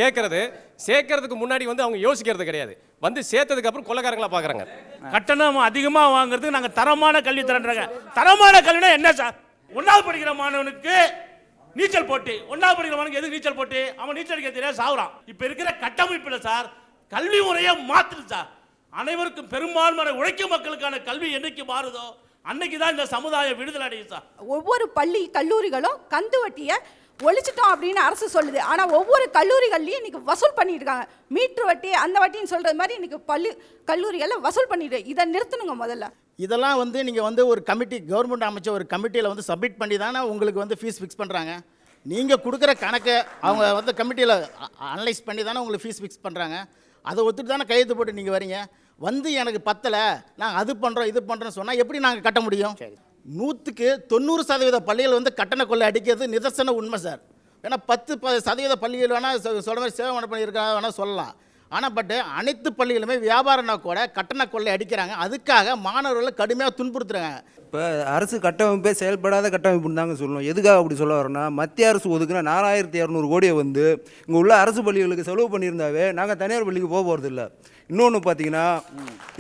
சேர்க்கறதுக்கு முன்னாடி வந்து அவங்க யோசிக்கிறது கிடையாது. வந்து சேர்த்ததுக்கு அப்புறம் கொள்ளைக்காரங்களா பார்க்குறாங்க. கட்டணம் அதிகமாக வாங்குறதுக்கு நாங்கள் தரமான கல்வி தரேன்றாங்க. தரமான கல்வினா என்ன சார்? 1வது படிக்கிற மாணவனுக்கு நீச்சல் போட்டி, 1வது படிக்கிற மாணவனுக்கு எதுக்கு நீச்சல் போட்டி? அவன் நீச்சல் அடிக்க தெரியாது, சாவுறான். இப்போ இருக்கிற கட்டமைப்பில் சார் கல்வி முறையை மாற்றுது சார். அனைவருக்கும் பெரும்பான்மையான உழைக்கும் மக்களுக்கான கல்வி என்னைக்கு மாறுதோ அன்னைக்கு தான் இந்த சமுதாயம் விடுதலை அடையும் சார். ஒவ்வொரு பள்ளி கல்லூரிகளும் கந்து வட்டியை ஒழிச்சிட்டோம் அப்படின்னு அரசு சொல்லுது. ஆனால் ஒவ்வொரு கல்லூரிகள்லையும் இன்னைக்கு வசூல் பண்ணிட்டு இருக்காங்க. மீட்டர் வட்டி அந்த வட்டின்னு சொல்கிறது மாதிரி இன்னைக்கு கல்லூரிகளில் வசூல் பண்ணிட்டு, இதை நிறுத்தணுங்க முதல்ல. இதெல்லாம் வந்து நீங்கள் வந்து ஒரு கமிட்டி, கவர்மெண்ட் அமைச்ச ஒரு கமிட்டியில் வந்து சப்மிட் பண்ணி தானே உங்களுக்கு வந்து ஃபீஸ் ஃபிக்ஸ் பண்ணுறாங்க. நீங்கள் கொடுக்குற கணக்கை அவங்க வந்து கமிட்டியில் அனலைஸ் பண்ணி தானே உங்களுக்கு ஃபீஸ் ஃபிக்ஸ் பண்ணுறாங்க. அதை ஒத்துட்டு தானே கையெழுத்து போட்டு நீங்கள் வரீங்க. வந்து எனக்கு பத்தலை, நாங்கள் அது பண்ணுறோம் இது பண்ணுறோன்னு சொன்னால் எப்படி நாங்கள் கட்ட முடியும்? 100க்கு 90% பள்ளிகள் வந்து கட்டண கொள்ளை அடிக்கிறது நிதர்சன உண்மை சார். ஏன்னா 10% பள்ளிகள் வேணால் சொல்கிற மாதிரி சேவை பண்ணியிருக்கா வேணால் சொல்லலாம். ஆனால் அனைத்து பள்ளிகளுமே வியாபார நோக்கோட கட்டண கொள்ளை அடிக்கிறாங்க. அதுக்காக மாணவர்களை கடுமையாக துன்புறுத்துறாங்க. இப்போ அரசு கட்டமைப்பே செயல்படாத கட்டமைப்புன்னு தாங்க சொல்லணும். எதுக்காக அப்படி சொல்ல வரோன்னா, மத்திய அரசு ஒதுக்குனா 4200 கோடியை வந்து இங்கே உள்ள அரசு பள்ளிகளுக்கு செலவு பண்ணியிருந்தாவே நாங்கள் தனியார் பள்ளிக்கு போக போகிறது இல்லை. இன்னொன்று பார்த்தீங்கன்னா,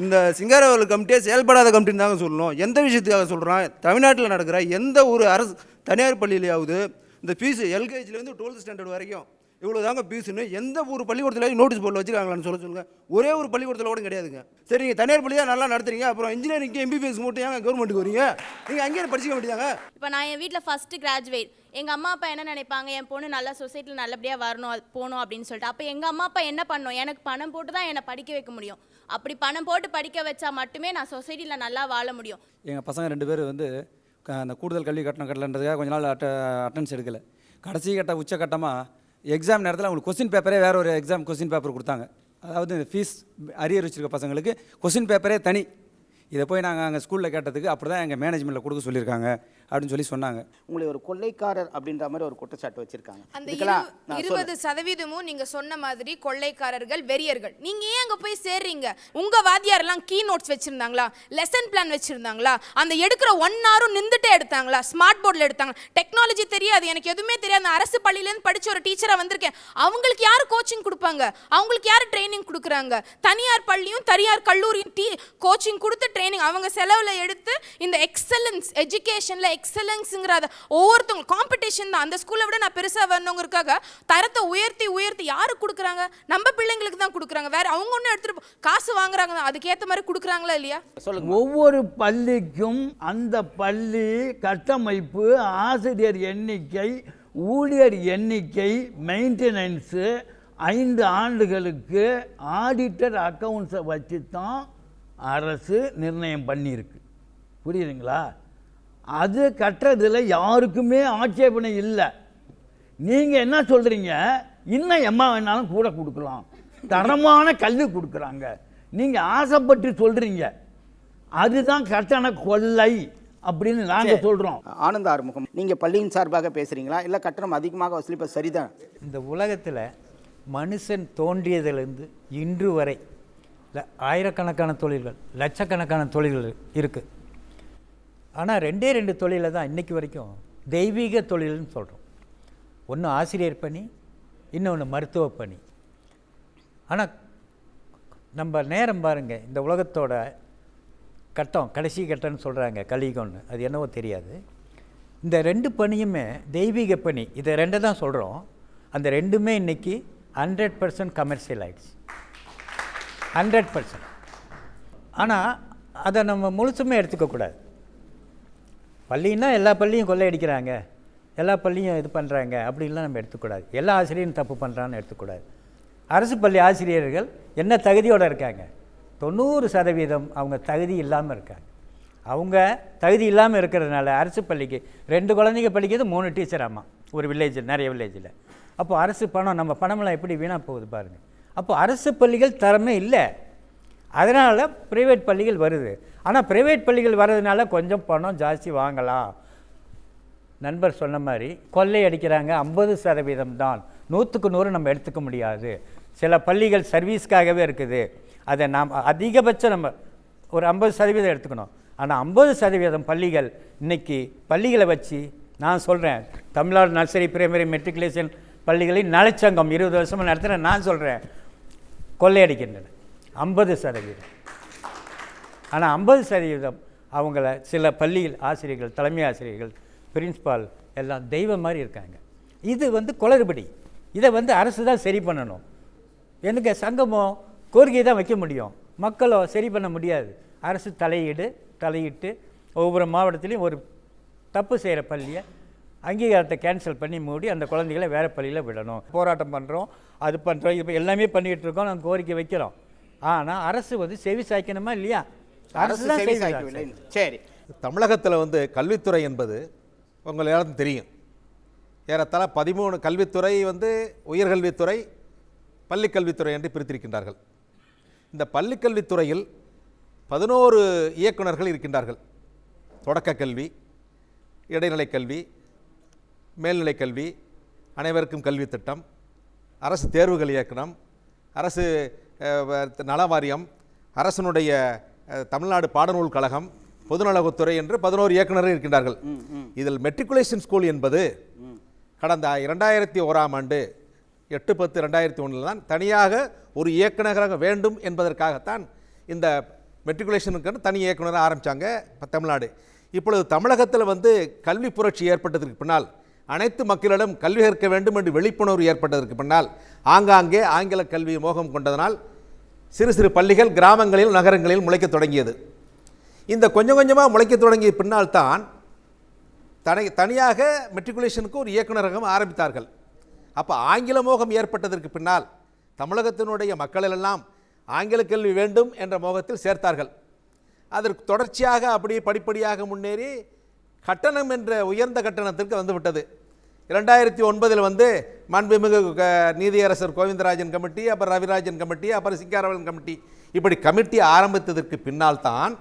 இந்த சிங்காரவேலர் கமிட்டியே செயல்படாத கமிட்டின்னு தாங்க சொல்லணும். எந்த விஷயத்துக்காக சொல்கிறோம்? தமிழ்நாட்டில் நடக்கிற எந்த ஒரு அரசு தனியார் பள்ளியிலேயாவது இந்த ஃபீஸு எல்கேஜிலேருந்து 12th ஸ்டாண்டர்ட் வரைக்கும் இவ்வளோ தாங்க ஃபீஸுன்னு எந்த ஒரு பள்ளிக்கூடத்தில் நோட்டீஸ் போர்டில் வச்சுருக்காங்களான்னு சொல்லுங்கள். ஒரே ஒரு பள்ளிக்கூடத்தில் கூட கிடையாதுங்க. சரி, நீங்கள் தனியார் பள்ளி தான் நல்லா நடத்துறீங்க, அப்புறம் இன்ஜினியரிங்க்கு எம்பிபிஎஸ் மட்டும் ஏங்க கவர்மெண்ட்டுக்கு வரீங்க? நீங்கள் அங்கேயே படிச்சிக்க வேண்டியதாங்க. இப்போ நான் என் வீட்டில் ஃபஸ்ட்டு கிராஜுவேட். எங்கள் அம்மா அப்பா என்ன நினைப்பாங்க, என் பொண்ணு நல்லா சொசைட்டியில் நல்லபடியாக வரணும் போகணும் அப்படின்னு சொல்லிட்டு. அப்போ எங்கள் அம்மா அப்பா என்ன பண்ணணும்? எனக்கு பணம் போட்டு தான் என்னை படிக்க வைக்க முடியும். அப்படி பணம் போட்டு படிக்க வச்சா மட்டுமே நான் சொசைட்டியில் நல்லா வாழ முடியும். எங்கள் பசங்க 2 பேர் வந்து அந்த கூடுதல் கல்வி கட்டணம் கட்டலன்றதுக்காக கொஞ்ச நாள் அட்டெண்டன்ஸ் எடுக்கலை. கடைசி உச்சக்கட்டமாக எக்ஸாம் நேரத்தில் அவங்களுக்கு கொஸ்டின் பேப்பரே வேறு ஒரு எக்ஸாம் கொஸ்டின் பேப்பர் கொடுத்தாங்க. அதாவது ஃபீஸ் அரியர் வச்சுருக்க பசங்களுக்கு கொஸ்டின் பேப்பரே தனி. இதை போய் நாங்கள் அங்கே ஸ்கூலில் கேட்டதுக்கு அப்படி தான் எங்கள் மேனேஜ்மெண்ட்டில் கொடுக்க சொல்லியிருக்காங்க அப்படின்னு சொல்லி சொன்னாங்க. உங்களை ஒரு கொள்ளைக்காரர் அப்படின்ற மாதிரி ஒரு குற்றச்சாட்டு வச்சுருக்காங்க. அந்த 20% நீங்கள் சொன்ன மாதிரி கொள்ளைக்காரர்கள், வெறியர்கள். நீங்கள் ஏன் அங்கே போய் சேர்றீங்க? உங்கள் வாத்தியாரெல்லாம் கீ நோட்ஸ் வச்சுருந்தாங்களா? லெசன் பிளான் வச்சுருந்தாங்களா? அந்த எடுக்கிற 1 hour நின்றுட்டே எடுத்தாங்களா? ஸ்மார்ட் போர்டில் எடுத்தாங்களா? டெக்னாலஜி தெரியாது, எனக்கு எதுவுமே தெரியாது. அந்த அரசு பள்ளியிலேருந்து படித்த ஒரு டீச்சராக வந்திருக்கேன். அவங்களுக்கு யார் கோச்சிங் கொடுப்பாங்க? அவங்களுக்கு யார் ட்ரைனிங் கொடுக்குறாங்க? தனியார் பள்ளியும் தனியார் கல்லூரியும் கோச்சிங் கொடுத்து ட்ரைனிங் அவங்க செலவில் எடுத்து இந்த எக்ஸலன்ஸ் எஜுகேஷனில் எக்ஸலன்ஸுங்கிற ஒவ்வொருத்தவங்க காம்படிஷன் தான். அந்த ஸ்கூலை விட நான் பெருசாக வரணுங்கிறதுக்காக தரத்தை உயர்த்தி யாருக்கு கொடுக்குறாங்க? நம்ம பிள்ளைங்களுக்கு தான் கொடுக்குறாங்க. வேற அவங்க ஒன்றும் எடுத்துகிட்டு காசு வாங்குறாங்க தான், அதுக்கேற்ற மாதிரி கொடுக்குறாங்களா இல்லையா? ஒவ்வொரு பள்ளிக்கும் அந்த பள்ளி கட்டமைப்பு, ஆசிரியர் எண்ணிக்கை, ஊழியர் எண்ணிக்கை, மெயின்டெனன்ஸு 5 ஆண்டுகளுக்கு ஆடிட்டர் அக்கௌண்ட்ஸை வச்சு தான் அரசு நிர்ணயம் பண்ணியிருக்கு. புரியுதுங்களா? அது கட்டுறதுல யாருக்குமே ஆட்சேபனை இல்லை. நீங்கள் என்ன சொல்கிறீங்க? இன்னும் எம்மா வேணாலும் கூட கொடுக்கலாம், தரமான கல்வி கொடுக்குறாங்க. நீங்கள் ஆசைப்பட்டு சொல்கிறீங்க, அதுதான் கட்டண கொள்ளை அப்படின்னு நாங்கள் சொல்கிறோம். ஆனந்த ஆறுமுகம், நீங்கள் பள்ளியின் சார்பாக பேசுகிறீங்களா இல்லை கட்டணம் அதிகமாக வசூலிப்ப சரிதான்? இந்த உலகத்தில் மனுஷன் தோன்றியதிலிருந்து இன்று வரை ஆயிரக்கணக்கான தொழில்கள், லட்சக்கணக்கான தொழில்கள் இருக்குது. ஆனால் 2 தொழிலை தான் இன்றைக்கி வரைக்கும் தெய்வீக தொழில்னு சொல்கிறோம். ஒன்று ஆசிரியர் பணி, இன்னொன்று மருத்துவ பணி. ஆனால் நம்ம நேரம் பாருங்கள், இந்த உலகத்தோட கட்டம் கடைசி கட்டம்னு சொல்கிறாங்க, கலியுகம்னு. அது என்னவோ தெரியாது. இந்த 2 பணியுமே தெய்வீக பணி. இதை 2 தான் சொல்கிறோம். அந்த 2மே இன்றைக்கி 100% கமர்ஷியல் ஆகிடுச்சு. 100%. ஆனால் அதை நம்ம முழுசுமே எடுத்துக்கக்கூடாது. பள்ளின்னா எல்லா பள்ளியும் கொள்ளையடிக்கிறாங்க, எல்லா பள்ளியும் இது பண்ணுறாங்க அப்படின்லாம் நம்ம எடுத்துக்கூடாது. எல்லா ஆசிரியரும் தப்பு பண்ணுறான்னு எடுத்துக்கூடாது. அரசு பள்ளி ஆசிரியர்கள் என்ன தகுதியோடு இருக்காங்க? 90% அவங்க தகுதி இல்லாமல் இருக்காங்க. அவங்க தகுதி இல்லாமல் இருக்கிறதுனால அரசு பள்ளிக்கு 2 குழந்தைங்க படிக்கிறது 3 டீச்சர் ஆமாம் ஒரு வில்லேஜில், நிறைய வில்லேஜில். அப்போ அரசு பணம், நம்ம பணமெல்லாம் எப்படி வீணாக போகுது பாருங்கள். அப்போ அரசு பள்ளிகள் தரமே இல்லை, அதனால் ப்ரைவேட் பள்ளிகள் வருது. ஆனால் ப்ரைவேட் பள்ளிகள் வர்றதுனால கொஞ்சம் பணம் ஜாஸ்தி வாங்கலாம். நண்பர் சொன்ன மாதிரி கொள்ளை அடிக்கிறாங்க 50% தான், 100க்கு 100 நம்ம எடுத்துக்க முடியாது. சில பள்ளிகள் சர்வீஸ்க்காகவே இருக்குது, அதை நாம் அதிகபட்சம் நம்ம ஒரு 50% எடுத்துக்கணும். ஆனால் 50% பள்ளிகள் இன்றைக்கி பள்ளிகளை வச்சு நான் சொல்கிறேன், தமிழ்நாடு நர்சரி பிரைமரி மெட்ரிகுலேஷன் பள்ளிகளின் நலச்சங்கம் 20 வருஷமாக நடத்துகிறேன், நான் சொல்கிறேன் கொள்ளையடிக்கின்றன 50%. ஆனால் 50% அவங்கள சில பள்ளியில் ஆசிரியர்கள், தலைமை ஆசிரியர்கள், பிரின்ஸ்பால் எல்லாம் தெய்வம் மாதிரி இருக்காங்க. இது குளறுபடி. இதை அரசு தான் சரி பண்ணணும். எனக்கு சங்கமோ கோரிக்கை தான் வைக்க முடியும், மக்களோ சரி பண்ண முடியாது. அரசு தலையிட்டு ஒவ்வொரு மாவட்டத்திலையும் ஒரு தப்பு செய்கிற பள்ளியை அங்கீகாரத்தை கேன்சல் பண்ணி மூடி அந்த குழந்தைகளை வேறு பள்ளியில் விடணும். போராட்டம் பண்ணுறோம், அது பண்ணுறோம், இப்போ எல்லாமே பண்ணிகிட்டு இருக்கோம், நாங்கள் கோரிக்கை வைக்கிறோம். ஆனால் அரசு செவி சாய்க்கணுமா இல்லையா? அரசு தான் செவி சாய்க்கவில்லை. சரி, தமிழகத்தில் கல்வித்துறை என்பது உங்கள் எல்லாருக்கும் தெரியும். ஏறத்தாழ 13 கல்வித்துறை உயர்கல்வித்துறை, பள்ளிக்கல்வித்துறை என்று பிரித்திருக்கின்றார்கள். இந்த பள்ளிக்கல்வித்துறையில் 11 இயக்குநர்கள் இருக்கின்றார்கள். தொடக்க கல்வி, இடைநிலை கல்வி, மேல்நிலை கல்வி, அனைவருக்கும் கல்வி திட்டம், அரசு தேர்வுகள் இயக்கணம், அரசு நல வாரியம், அரசனுடைய தமிழ்நாடு பாடநூல் கழகம், பொதுநலத்துறை என்று 11 இயக்குநர்கள் இருக்கின்றார்கள். இதில் மெட்ரிகுலேஷன் ஸ்கூல் என்பது கடந்த 2001ஆம் ஆண்டு 8/10/2001 தான் தனியாக ஒரு இயக்குநராக வேண்டும் என்பதற்காகத்தான் இந்த மெட்ரிகுலேஷனுக்கு தனி இயக்குநராக ஆரம்பித்தாங்க தமிழ்நாடு. இப்பொழுது தமிழகத்தில் கல்வி புரட்சி ஏற்பட்டதற்கு பின்னால், அனைத்து மக்களிடம் கல்வி கற்க வேண்டும் என்று விழிப்புணர்வு ஏற்பட்டதற்கு பின்னால் ஆங்காங்கே ஆங்கில கல்வி மோகம் கொண்டதனால் சிறு சிறு பள்ளிகள் கிராமங்களில் நகரங்களில் முளைக்க தொடங்கியது. இந்த கொஞ்சம் கொஞ்சமாக முளைக்க தொடங்கிய பின்னால் தான் தனியாக மெட்ரிகுலேஷனுக்கு ஒரு இயக்குநரகம் ஆரம்பித்தார்கள். அப்போ ஆங்கில மோகம் ஏற்பட்டதற்கு பின்னால் தமிழகத்தினுடைய மக்களெல்லாம் ஆங்கில கல்வி வேண்டும் என்ற மோகத்தில் சேர்த்தார்கள். அதற்கு தொடர்ச்சியாக அப்படியே படிப்படியாக முன்னேறி கட்டணம் என்ற உயர்ந்த கட்டணத்திற்கு வந்துவிட்டது. 2009 மாண்புமிகு நீதியரசர் கோவிந்தராஜன் கமிட்டி, அப்புறம் ரவிராஜன் கமிட்டி, அப்புறம் சிங்காரவேலன் கமிட்டி, இப்படி கமிட்டி ஆரம்பித்ததற்கு பின்னால் தான்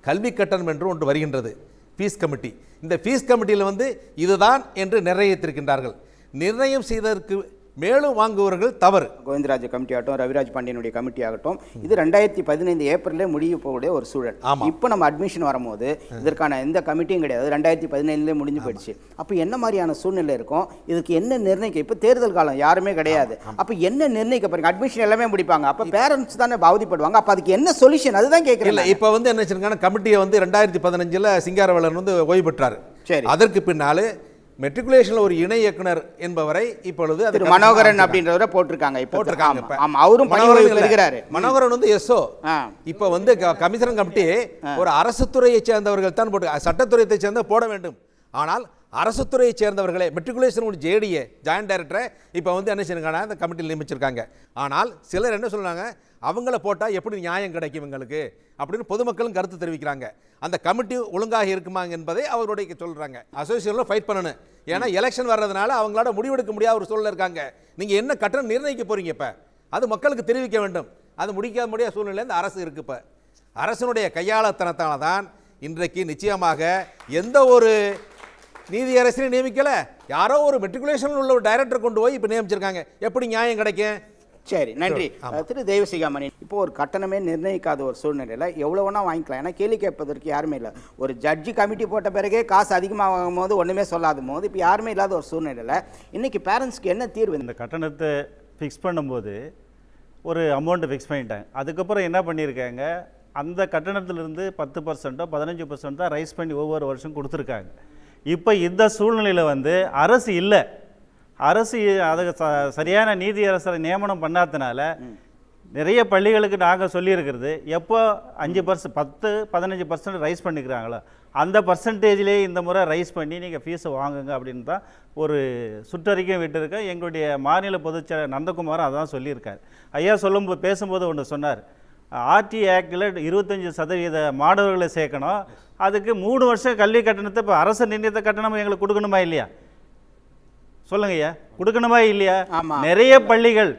கல்வி கட்டணம் என்று ஒன்று வருகின்றது, ஃபீஸ் கமிட்டி. இந்த ஃபீஸ் கமிட்டியில் இதுதான் என்று நிர்ணயித்திருக்கின்றார்கள். நிர்ணயம் செய்ததற்கு மேலும் வாங்குவர்கள் தவறு. கோவிந்தராஜ் கமிட்டி ஆகட்டும், ரவிராஜ் பாண்டியனுடைய கமிட்டி ஆகட்டும், இது 2015 ஏப்ரலே முடிய போகக்கூடிய ஒரு சூழல். இப்போ நம்ம அட்மிஷன் வரும்போது இதற்கான எந்த கமிட்டியும் கிடையாது, 2015 முடிஞ்சு போயிடுச்சு. அப்போ என்ன மாதிரியான சூழ்நிலை இருக்கும்? இதுக்கு என்ன நிர்ணயிக்க? இப்போ தேர்தல் காலம், யாருமே கிடையாது. அப்போ என்ன நிர்ணயிக்க போறீங்க? அட்மிஷன் எல்லாமே முடிப்பாங்க, அப்போ பேரண்ட்ஸ் தானே பாதிப்படுவாங்க. அப்போ அதுக்கு என்ன சொல்யூஷன்? அதுதான் கேட்குறேன். இல்லை, இப்போ என்ன வச்சிருக்காங்க, கமிட்டியை 2015 சிங்காரவேலன் ஓய்வு பெற்றார். சரி, அதற்கு பின்னால் மெட்ரிகுலேஷனில் ஒரு இணை இயக்குனர் என்பவரை இப்பொழுது மனோகரன் அப்படின்றவரை போட்டிருக்காங்க. அவரும் மனோகரன் எஸ்ஓ. இப்போ கமிஷனர் கமிட்டி ஒரு அரசு துறையை சேர்ந்தவர்கள் தான் போட்டு, சட்டத்துறையை சேர்ந்த போட வேண்டும். ஆனால் அரசு துறையை சேர்ந்தவர்களே மெட்ரிகுலேஷன் ஜேடிஏ ஜாயின்ட் டைரக்டரை இப்போ என்ன செய்யுங்க அந்த கமிட்டியில் நியமிச்சிருக்காங்க. ஆனால் சிலர் என்ன சொல்கிறாங்க, அவங்கள போட்டால் எப்படி நியாயம் கிடைக்கும் எங்களுக்கு அப்படின்னு பொதுமக்களும் கருத்து தெரிவிக்கிறாங்க. அந்த கமிட்டி ஒழுங்காக இருக்குமா என்பதை அவருடைய சொல்கிறாங்க. அசோசியேஷனில் ஃபைட் பண்ணணும், ஏன்னா எலெக்ஷன் வர்றதுனால அவங்களால முடிவெடுக்க முடியாத ஒரு சூழ்நிலை இருக்காங்க. நீங்கள் என்ன கட்டணம் நிர்ணயிக்க போகிறீங்க? இப்போ அது மக்களுக்கு தெரிவிக்க வேண்டும். அது முடியாத சூழ்நிலை இந்த அரசு இருக்குது. இப்போ அரசனுடைய கையாளத்தனத்தால் தான் இன்றைக்கு நிச்சயமாக எந்த ஒரு நீதியரசனையும் நியமிக்கலை, யாரோ ஒரு மெட்ரிகுலேஷன் உள்ள ஒரு டைரக்டர் கொண்டு போய் இப்போ நியமிச்சிருக்காங்க. எப்படி நியாயம் கிடைக்கும்? சரி, நன்றி திரு தெய்வசிகாமணி. இப்போ ஒரு கட்டணமே நிர்ணயிக்காத ஒரு சூழ்நிலையில் எவ்வளோ வேணால் வாங்கிக்கலாம், ஏன்னா கேள்வி கேட்பதற்கு யாருமே இல்லை. ஒரு ஜட்ஜி கமிட்டி போட்ட பிறகே காசு அதிகமாக வாங்கும் போது ஒன்றுமே சொல்லாத போது இப்போ யாருமே இல்லாத ஒரு சூழ்நிலையில் இன்றைக்கி பேரண்ட்ஸ்க்கு என்ன தீர்வு? இந்த கட்டணத்தை ஃபிக்ஸ் பண்ணும்போது ஒரு அமௌண்ட்டு ஃபிக்ஸ் பண்ணிட்டாங்க. அதுக்கப்புறம் என்ன பண்ணியிருக்காங்க, அந்த கட்டணத்திலிருந்து 10% 15% தான் ரைஸ் பண்ணி ஒவ்வொரு வருஷம் கொடுத்துருக்காங்க. இப்போ இந்த சூழ்நிலையில் அரசு இல்லை, அரசு அதை சரியான நீதியரசரை நியமனம் பண்ணாதனால நிறைய பள்ளிகளுக்கு நாங்கள் சொல்லியிருக்கிறது, எப்போ 5% 10-15% ரைஸ் பண்ணிக்கிறாங்களோ அந்த பர்சன்டேஜ்லேயே இந்த முறை ரைஸ் பண்ணி நீங்கள் ஃபீஸை வாங்குங்க அப்படின்னு தான் ஒரு சுற்றறிக்கையும் விட்டுருக்கேன். எங்களுடைய மாநில பொதுச்செயலர் நந்தகுமாரும் அதான் சொல்லியிருக்காரு. ஐயா பேசும்போது ஒன்று சொன்னார், ஆர்டி ஆக்டில் 25% மாணவர்களை சேர்க்கணும், அதுக்கு 3 வருஷம் கல்வி கட்டணத்தை இப்போ அரசு நிர்ணயித்த கட்டணம் எங்களுக்கு கொடுக்கணுமா இல்லையா? சொல்லுங்க ஐயா, கொடுக்கணுமா இல்லையா? நிறைய பள்ளிகள்,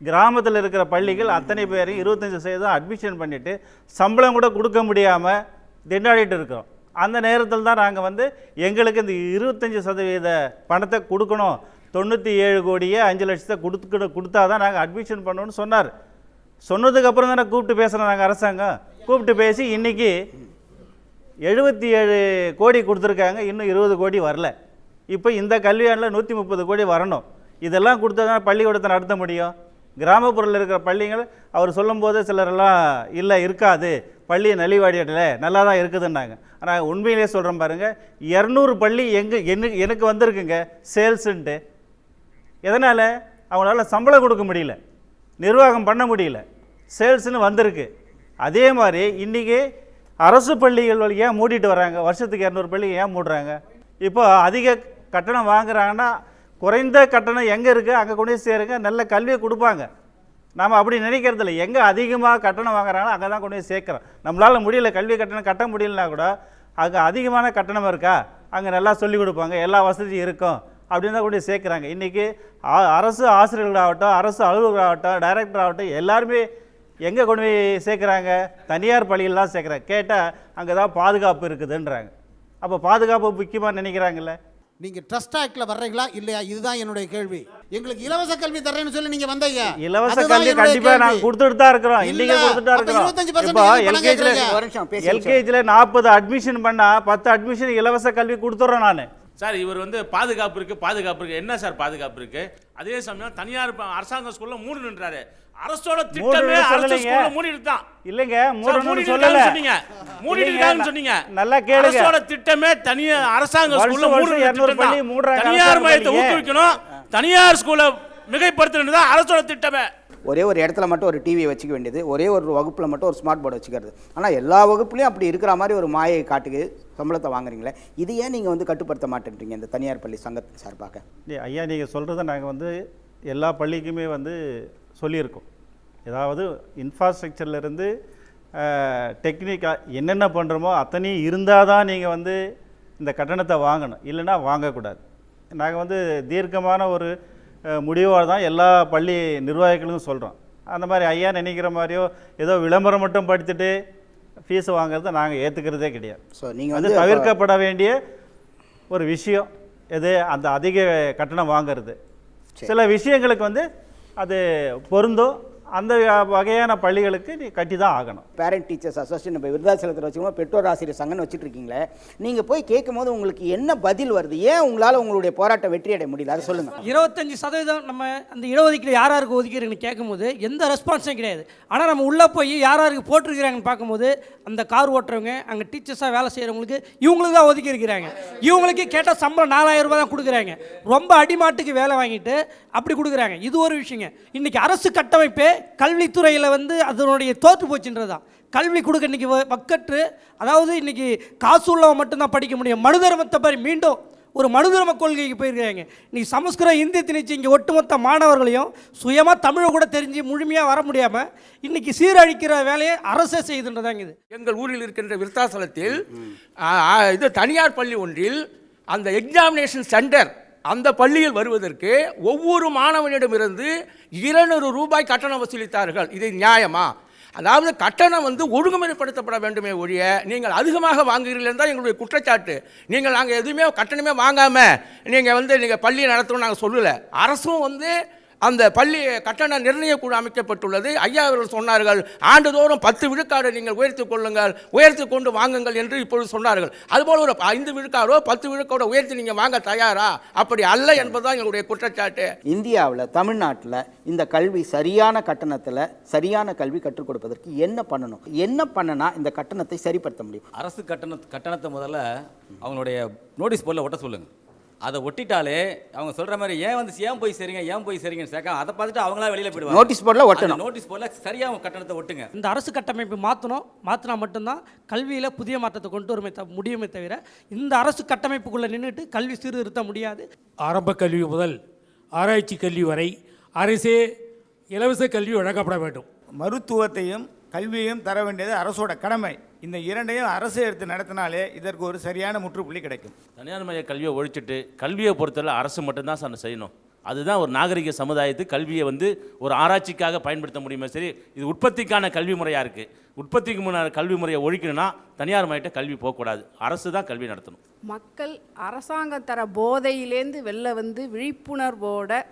கிராமத்தில் இருக்கிற பள்ளிகள் அத்தனை பேரையும் 25% அட்மிஷன் பண்ணிவிட்டு சம்பளம் கூட கொடுக்க முடியாமல் திண்டாடிட்டு இருக்கோம். அந்த நேரத்தில் தான் நாங்கள் எங்களுக்கு இந்த 25% பணத்தை கொடுக்கணும், 97 கோடியே 5 லட்சத்தை கொடுத்தா தான் நாங்கள் அட்மிஷன் பண்ணணும்னு சொன்னார். சொன்னதுக்கப்புறம் தானே கூப்பிட்டு பேசுகிறோம் நாங்கள் அரசாங்கம். கூப்பிட்டு பேசி இன்றைக்கி 77 கோடி கொடுத்துருக்காங்க, இன்னும் 20 கோடி வரல. இப்போ இந்த கல்வியாண்டில் 130 கோடி வரணும். இதெல்லாம் கொடுத்தா தான் பள்ளிக்கூடத்தை நடத்த முடியும். கிராமப்புறத்தில் இருக்கிற பள்ளிகள் அவர் சொல்லும்போது சிலரெல்லாம் இல்லை இருக்காது, பள்ளியை நலிவாடியிடல, நல்லா தான் இருக்குதுன்னாங்க. ஆனால் உண்மையிலே சொல்கிறேன் பாருங்கள், 200 பள்ளி எனக்கு வந்திருக்குங்க சேல்ஸுன்ட்டு. எதனால்? அவங்களால சம்பளம் கொடுக்க முடியல, நிர்வாகம் பண்ண முடியல, சேல்ஸ்னு வந்திருக்கு. அதே மாதிரி இன்றைக்கி அரசு பள்ளிகள் ஏன் மூடிட்டு வராங்க? வருஷத்துக்கு 200 பள்ளி ஏன் மூடுறாங்க? இப்போ அதிக கட்டணம் வாங்குறாங்கன்னா குறைந்த கட்டணம் எங்கே இருக்குது அங்கே கொண்டு சேருங்க, நல்ல கல்வியை கொடுப்பாங்க. நாம் அப்படி நினைக்கிறதில்ல. எங்கே அதிகமாக கட்டணம் வாங்குறாங்களோ அங்கே தான் கொண்டு போய் சேர்க்குறோம். நம்மளால் முடியல, கல்வி கட்டணம் கட்ட முடியலனா கூட அங்கே அதிகமான கட்டணம் இருக்கா, அங்கே நல்லா சொல்லிக் கொடுப்பாங்க, எல்லா வசதியும் இருக்கும் அப்படின்னு தான் கொண்டு போய் சேர்க்குறாங்க. இன்றைக்கி அரசு ஆசிரியர்களாகட்டும், அரசு அலுவலர்களாகட்டும், டைரக்டர் ஆகட்டும், எல்லாருமே எங்கே கொண்டு போய் சேர்க்குறாங்க? தனியார் பள்ளியிலாம் சேர்க்குறாங்க. கேட்டால் அங்கே தான் பாதுகாப்பு இருக்குதுன்றாங்க. அப்போ பாதுகாப்பு முக்கியமாக நினைக்கிறாங்கல்ல. நீங்கள் ட்ரஸ்ட் ஆக்டில் வர்றீங்களா இல்லையா? இதுதான் என்னுடைய கேள்வி. எங்களுக்கு இலவச கல்வி தரேன்னு சொல்லி நீங்கள் வந்தீங்க. இலவச கல்வி கண்டிப்பாக நாங்கள் கொடுத்துட்டு தான் இருக்கிறோம், இன்றைக்கி கொடுத்துட்டு தான் இருக்கிறோம். இப்போ எல்கேஜியில் 40 அட்மிஷன் பண்ணால் 10 அட்மிஷன் இலவச கல்வி கொடுத்துட்றோம் நான். சார் இவர் பாதுகாப்பு இருக்குது. என்ன சார் பாதுகாப்பு இருக்குது? அதே சமயம் தனியார் அரசாங்க ஸ்கூலில் மூடுன்றாரு. அரசோட திட்டமே அரசு ஸ்கூல்ல மூடிட்டு தான். இல்லங்க, மூடணும்னு சொல்லல. மூடிட்டாங்கன்னு சொன்னீங்க. நல்லா கேளுங்க. அரசோட திட்டமே தனியார் அரசாங்க ஸ்கூல்ல 200 பள்ளி மூடுறாங்க. தனியார் மையத்தை ஊக்குவிக்கணும், தனியார் ஸ்கூலை மிகைப்படுத்தணும் தான் அரசோட திட்டமே. ஒரே ஒரு இடத்துல மட்டும் ஒரு டிவியை வச்சுக்க வேண்டியது, ஒரே ஒரு வகுப்பில் மட்டும் ஒரு ஸ்மார்ட் போர்டு வச்சுக்கிறது. ஆனால் எல்லா வகுப்புலையும் அப்படி இருக்கிற மாதிரி ஒரு மாயை காட்டுக்கு சம்பளத்தை வாங்குறீங்களே, இது ஏன் நீங்கள் கட்டுப்படுத்த மாட்டேன்றீங்க இந்த தனியார் பள்ளி சங்கத்தின் சார்பாக? ஐயா, நீங்கள் சொல்கிறத நாங்கள் எல்லா பள்ளிக்குமே சொல்லியிருக்கோம். ஏதாவது இன்ஃப்ராஸ்ட்ரக்சர்லேருந்து டெக்னிக்காக என்னென்ன பண்ணுறோமோ அத்தனையும் இருந்தால் தான் நீங்கள் இந்த கட்டணத்தை வாங்கணும், இல்லைன்னா வாங்கக்கூடாது. நாங்கள் தீர்க்கமான ஒரு முடிவாக தான் எல்லா பள்ளி நிர்வாகிகளும் சொல்கிறோம். அந்த மாதிரி ஐயா நினைக்கிற மாதிரியோ ஏதோ விளம்பரம் மட்டும் படித்துட்டு ஃபீஸ் வாங்குறத நாங்கள் ஏற்றுக்கிறதே கிடையாது. ஸோ நீங்கள் தவிர்க்கப்பட வேண்டிய ஒரு விஷயம் எது? அந்த அதிக கட்டணம் வாங்கிறது. சில விஷயங்களுக்கு அது பொருந்தும். அந்த வகையான பள்ளிகளுக்கு நீ கட்டி தான் ஆகணும். பேரண்ட் டீச்சர்ஸ் அசோசியேஷன் இப்போ விருதாச்சலத்தில் வச்சுக்கோங்க, பெற்றோர் ஆசிரியர் சங்கம்னு வச்சுட்டு இருக்கீங்களே, நீங்கள் போய் கேட்கும் போது உங்களுக்கு என்ன பதில் வருது? ஏன் உங்களால் உங்களுடைய போராட்டம் வெற்றி அடைய முடியல? அதை சொல்லுங்கள். 25% நம்ம அந்த இடஒதுக்கீடு யாராருக்கு ஒதுக்கிறீங்கன்னு கேட்கும்போது எந்த ரெஸ்பான்ஸும் கிடையாது. ஆனால் நம்ம உள்ளே போய் யாராருக்கு போட்டிருக்கிறாங்கன்னு பார்க்கும்போது அந்த கார் ஓட்டுறவங்க, அங்கே டீச்சர்ஸாக வேலை செய்கிறவங்களுக்கு இவங்களுக்கு தான் ஒதுக்கி இருக்கிறாங்க. இவங்களுக்கு கேட்டால் சம்பளம் 4000 ரூபாய் தான் கொடுக்குறாங்க. ரொம்ப அடிமாட்டுக்கு வேலை வாங்கிட்டு அப்படி கொடுக்குறாங்க. இது ஒரு விஷயங்க. இன்றைக்கி அரசு கட்டமைப்பே கல்வித்துறையில் அதனுடைய தோற்று போச்சுன்றதான். கல்வி கொடுக்க இன்றைக்கி வக்கற்று, அதாவது இன்றைக்கி காசு உள்ளவன் மட்டும்தான் படிக்க முடியும். மனுதர்மத்தை மாதிரி மீண்டும் ஒரு மனுதர்ம கொள்கைக்கு போயிருக்கிறாங்க. இன்றைக்கி சமஸ்கிருதம் இந்தி திணிச்சு இங்கே ஒட்டுமொத்த மாணவர்களையும் சுயமாக தமிழை கூட தெரிஞ்சு முழுமையாக வர முடியாமல் இன்றைக்கி சீரழிக்கிற வேலையை அரசே செய்துன்றதாங்க. இது எங்கள் ஊரில் இருக்கின்ற விருத்தாசலத்தில் இது தனியார் பள்ளி ஒன்றில் அந்த எக்ஸாமினேஷன் சென்டர், அந்த பள்ளியில் வருவதற்கு ஒவ்வொரு மாணவனிடமிருந்து 200 ரூபாய் கட்டணம் வசூலித்தார்கள். இது நியாயமா? அதாவது கட்டணம் ஒழுங்குமுறைப்படுத்தப்பட வேண்டுமே ஒழிய நீங்கள் அதிகமாக வாங்குகிறீர்கள் தான் எங்களுடைய குற்றச்சாட்டு. நீங்கள் நாங்கள் எதுவுமே கட்டணமே வாங்காமல் நீங்கள் பள்ளியை நடத்தணும்னு நாங்கள் சொல்லலை. அரசும் அந்த பள்ளி கட்டண நிர்ணய குழு அமைக்கப்பட்டுள்ளது. ஐயா அவர்கள் சொன்னார்கள், ஆண்டுதோறும் 10 விழுக்காடு நீங்கள் உயர்த்தி கொள்ளுங்கள், உயர்த்தி கொண்டு வாங்குங்கள் என்று இப்பொழுது சொன்னார்கள். அதுபோல் ஒரு 5 விழுக்காடோ 10 விழுக்காடோ உயர்த்தி நீங்கள் வாங்க தயாரா? அப்படி அல்ல என்பதுதான் எங்களுடைய குற்றச்சாட்டு. இந்தியாவில் தமிழ்நாட்டில் இந்த கல்வி சரியான கட்டணத்தில் சரியான கல்வி கற்றுக் கொடுப்பதற்கு என்ன பண்ணணும்? என்ன பண்ணனா இந்த கட்டணத்தை சரிப்படுத்த முடியும்? அரசு கட்டணத்தை முதல்ல அவங்களுடைய நோட்டீஸ் போர்டில் ஒட்ட சொல்லுங்கள். அதை ஒட்டிட்டாலே அவங்க சொல்கிற மாதிரி ஏன் போய் சரிங்கன்னு சேர்க்க அதை பார்த்துட்டு அவங்களா வெளியில் போயிடுவாங்க. நோட்டீஸ் போர்டில் ஒட்டணும். நோட்டீஸ் போர்டில் சரியாக கட்டணத்தை ஒட்டுங்க. இந்த அரசு கட்டமைப்பு மாற்றினா மட்டும்தான் கல்வியில் புதிய மாற்றத்தை கொண்டு வருமே முடியுமே தவிர இந்த அரசு கட்டமைப்புக்குள்ளே நின்றுட்டு கல்வி சீர்திருத்த முடியாது. ஆரம்ப கல்வி முதல் ஆராய்ச்சி கல்வி வரை அரசே இலவச கல்வி வழங்கப்பட வேண்டும். மருத்துவத்தையும் கல்வியையும் தர வேண்டியது அரசோட கடமை. இந்த இரண்டையும் அரசு எடுத்து நடத்தினாலே இதற்கு ஒரு சரியான முற்றுப்புள்ளி கிடைக்கும். தனியார் மைய கல்வியை ஒழிச்சிட்டு கல்வியை பொறுத்தவரை அரசு மட்டும்தான் சார் செய்யணும். அதுதான் ஒரு நாகரிக சமுதாயத்துக்கு கல்வியை ஒரு ஆராய்ச்சிக்காக பயன்படுத்த முடியுமே சரி, இது உற்பத்திக்கான கல்வி முறையாக இருக்குது. உற்பத்திக்கு முன்னாடி கல்வி முறையை ஒழிக்கணும்னா தனியார் மையிட்ட கல்வி போகக்கூடாது, அரசு தான் கல்வி நடத்தணும். மக்கள் அரசாங்கம் தர போதையிலேருந்து வெளில விழிப்புணர்வோட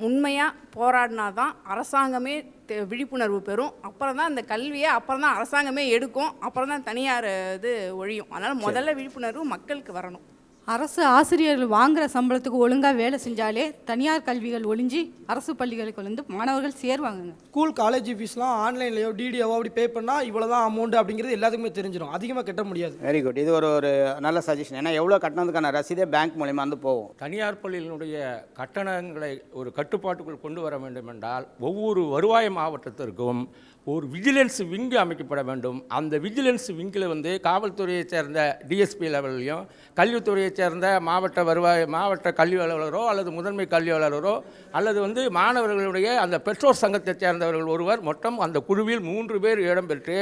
உண்மையாக போராடினா தான் அரசாங்கமே விழிப்புணர்வு பெறும். அப்புறம் தான் அந்த கல்வியை அப்புறம் தான் அரசாங்கமே எடுக்கும், அப்புறம் தான் தனியார் இது ஒழியும். அதனால் முதல்ல விழிப்புணர்வு மக்களுக்கு வரணும். அரசு ஆசிரியர்கள் வாங்குகிற சம்பளத்துக்கு ஒழுங்காக வேலை செஞ்சாலே தனியார் கல்விகள் ஒழிஞ்சு அரசு பள்ளிகளுக்கு மாணவர்கள் சேருவாங்க. ஸ்கூல் காலேஜ் ஃபீஸ்லாம் ஆன்லைன்லையோ டிடிஓவோ அப்படி பே பண்ணால் இவ்வளோ தான் அமௌண்ட் அப்படிங்கிறது எல்லாத்துக்குமே தெரிஞ்சிடும். அதிகமாக கட்ட முடியாது. Very good. இது ஒரு நல்ல சஜஷன். ஏன்னா எவ்வளோ கட்டணத்துக்கான ரசீதே பேங்க் மூலமா போகும். தனியார் பள்ளிகளுடைய கட்டணங்களை ஒரு கட்டுப்பாட்டுக்குள் கொண்டு வர வேண்டும் என்றால் ஒவ்வொரு வருவாய் மாவட்டத்திற்கும் ஒரு விஜிலன்ஸ் விங்கு அமைக்கப்பட வேண்டும். அந்த விஜிலன்ஸ் விங்கில் காவல்துறையை சேர்ந்த டிஎஸ்பி லெவல்லையும் கல்வித்துறையை சேர்ந்த மாவட்ட கல்வி அலுவலரோ அல்லது முதன்மை கல்வி அலுவலரோ அல்லது மாணவர்களுடைய அந்த பெற்றோர் சங்கத்தை சேர்ந்தவர்கள் ஒருவர் மொத்தம் அந்த குழுவில் 3 பேர் இடம்பெற்று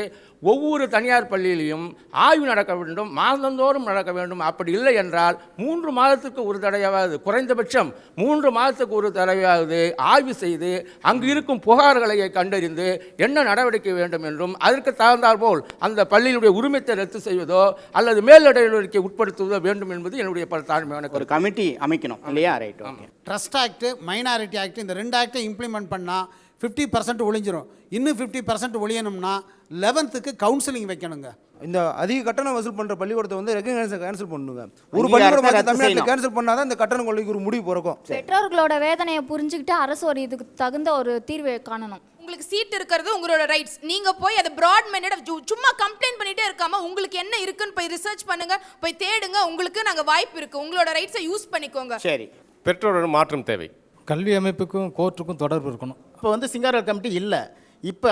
ஒவ்வொரு தனியார் பள்ளியிலையும் ஆய்வு நடக்க வேண்டும், மாதந்தோறும் நடக்க வேண்டும். அப்படி இல்லை என்றால் 3 மாதத்துக்கு ஒரு தடவையாவது, குறைந்தபட்சம் 3 மாதத்துக்கு ஒரு தடவையாவது ஆய்வு செய்து அங்கு இருக்கும் புகார்களை கண்டறிந்து என்ன நடவடிக்கை வேண்டும் என்றும் அதற்கு தகுந்தாற்போல் அந்த பள்ளியினுடைய உரிமத்தை ரத்து செய்வதோ அல்லது மேல் நடவடிக்கை உட்படுத்துவதோ வேண்டும் என்பது என்னுடைய தாழ்மையான ஒரு கமிட்டி அமைக்கணும் இல்லையா? Right. Okay. Trust act, minority act, இந்த 2 ஆக்டை இம்ப்ளிமெண்ட் பண்ணால் 50% ஒழிஞ்சிரும். இன்னும் 50% ஒழியணும்னா 11th கவுன்சிலிங் வைக்கணுங்க. இந்த அதிக கட்டணம் வசூல் பண்ணுற பள்ளிக்கூடத்தை கேன்சல் பண்ணுங்க. ஒரு பள்ளிக்கூடம் தமிழ்நாட்டில் கேன்சல் பண்ணாதான் இந்த கட்டணம் கொள்ளைக்கு ஒரு முடிவு பிறக்கும். பெற்றோர்களோட வேதனையை புரிஞ்சுக்கிட்டு அரசு இதுக்கு தகுந்த ஒரு தீர்வை காணணும். உங்களுக்கு சீட் இருக்கிறது உங்களோட ரைட்ஸ். நீங்க போய் அதை பிராட் மைண்டட் சும்மா கம்ப்ளைண்ட் பண்ணிட்டே இருக்காம உங்களுக்கு என்ன இருக்குன்னு போய் ரிசர்ச் பண்ணுங்க, போய் தேடுங்க. உங்களுக்கு நாங்க வாய்ப்பு இருக்கு, உங்களோட ரைட்ஸை யூஸ் பண்ணிக்கோங்க. சரி. பெற்றோரோட மாற்றம் தேவை. கல்வி அமைப்புக்கும் கோர்ட்டுக்கும் தொடர்பு இருக்கணும். இப்போ சிங்காரவேல் கமிட்டி இல்லை. இப்போ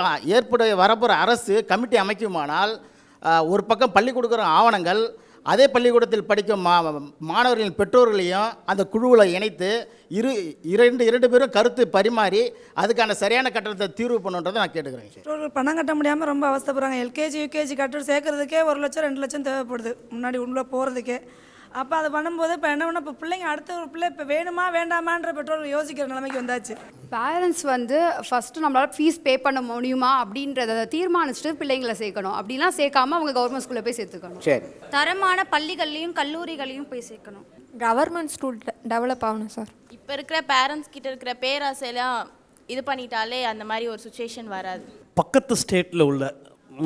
வரப்போகிற அரசு கமிட்டி அமைக்குமானால் ஒரு பக்கம் பள்ளி கொடுக்குற ஆவணங்கள் அதே பள்ளிக்கூடத்தில் படிக்கும் மாணவர்களின் பெற்றோர்களையும் அந்த குழுவில் இணைத்து இரண்டு பேரும் கருத்து பரிமாறி அதுக்கான சரியான கட்டணத்தை தீர்வு பண்ணுன்றதை நான் கேட்டுக்கிறேன். பெற்றோர்கள் பணம் கட்ட முடியாமல் ரொம்ப அவஸ்தைப்படுறாங்க. எல்கேஜி யூகேஜி கட்டு சேர்க்கறதுக்கே 1 லட்சம் 2 லட்சம் தேவைப்படுது முன்னாடி உள்ளே போகிறதுக்கே. அப்போ அதை பண்ணும்போது இப்போ என்ன பண்ண, இப்போ பிள்ளைங்க அடுத்த ஒரு பிள்ளை இப்போ வேணுமா வேண்டாமான்ற பெற்றோர்கள் யோசிக்கிற நிலைமைக்கு வந்தாச்சு. பேரண்ட்ஸ் ஃபஸ்ட்டு நம்மளால் ஃபீஸ் பே பண்ண முடியுமா அப்படின்றத தீர்மானிச்சுட்டு பிள்ளைங்களை சேர்க்கணும். அப்படிலாம் சேர்க்காம அவங்க கவர்மெண்ட் ஸ்கூலில் போய் சேர்த்துக்கணும். சரி. தரமான பள்ளிகள்லையும் கல்லூரிகளையும் போய் சேர்க்கணும். கவர்மெண்ட் ஸ்கூல் டெவலப் ஆகணும் சார். இப்போ இருக்கிற பேரண்ட்ஸ் கிட்ட இருக்கிற பேராசையெல்லாம் இது பண்ணிட்டாலே அந்த மாதிரி ஒரு சுச்சுவேஷன் வராது. பக்கத்து ஸ்டேட்டில் உள்ள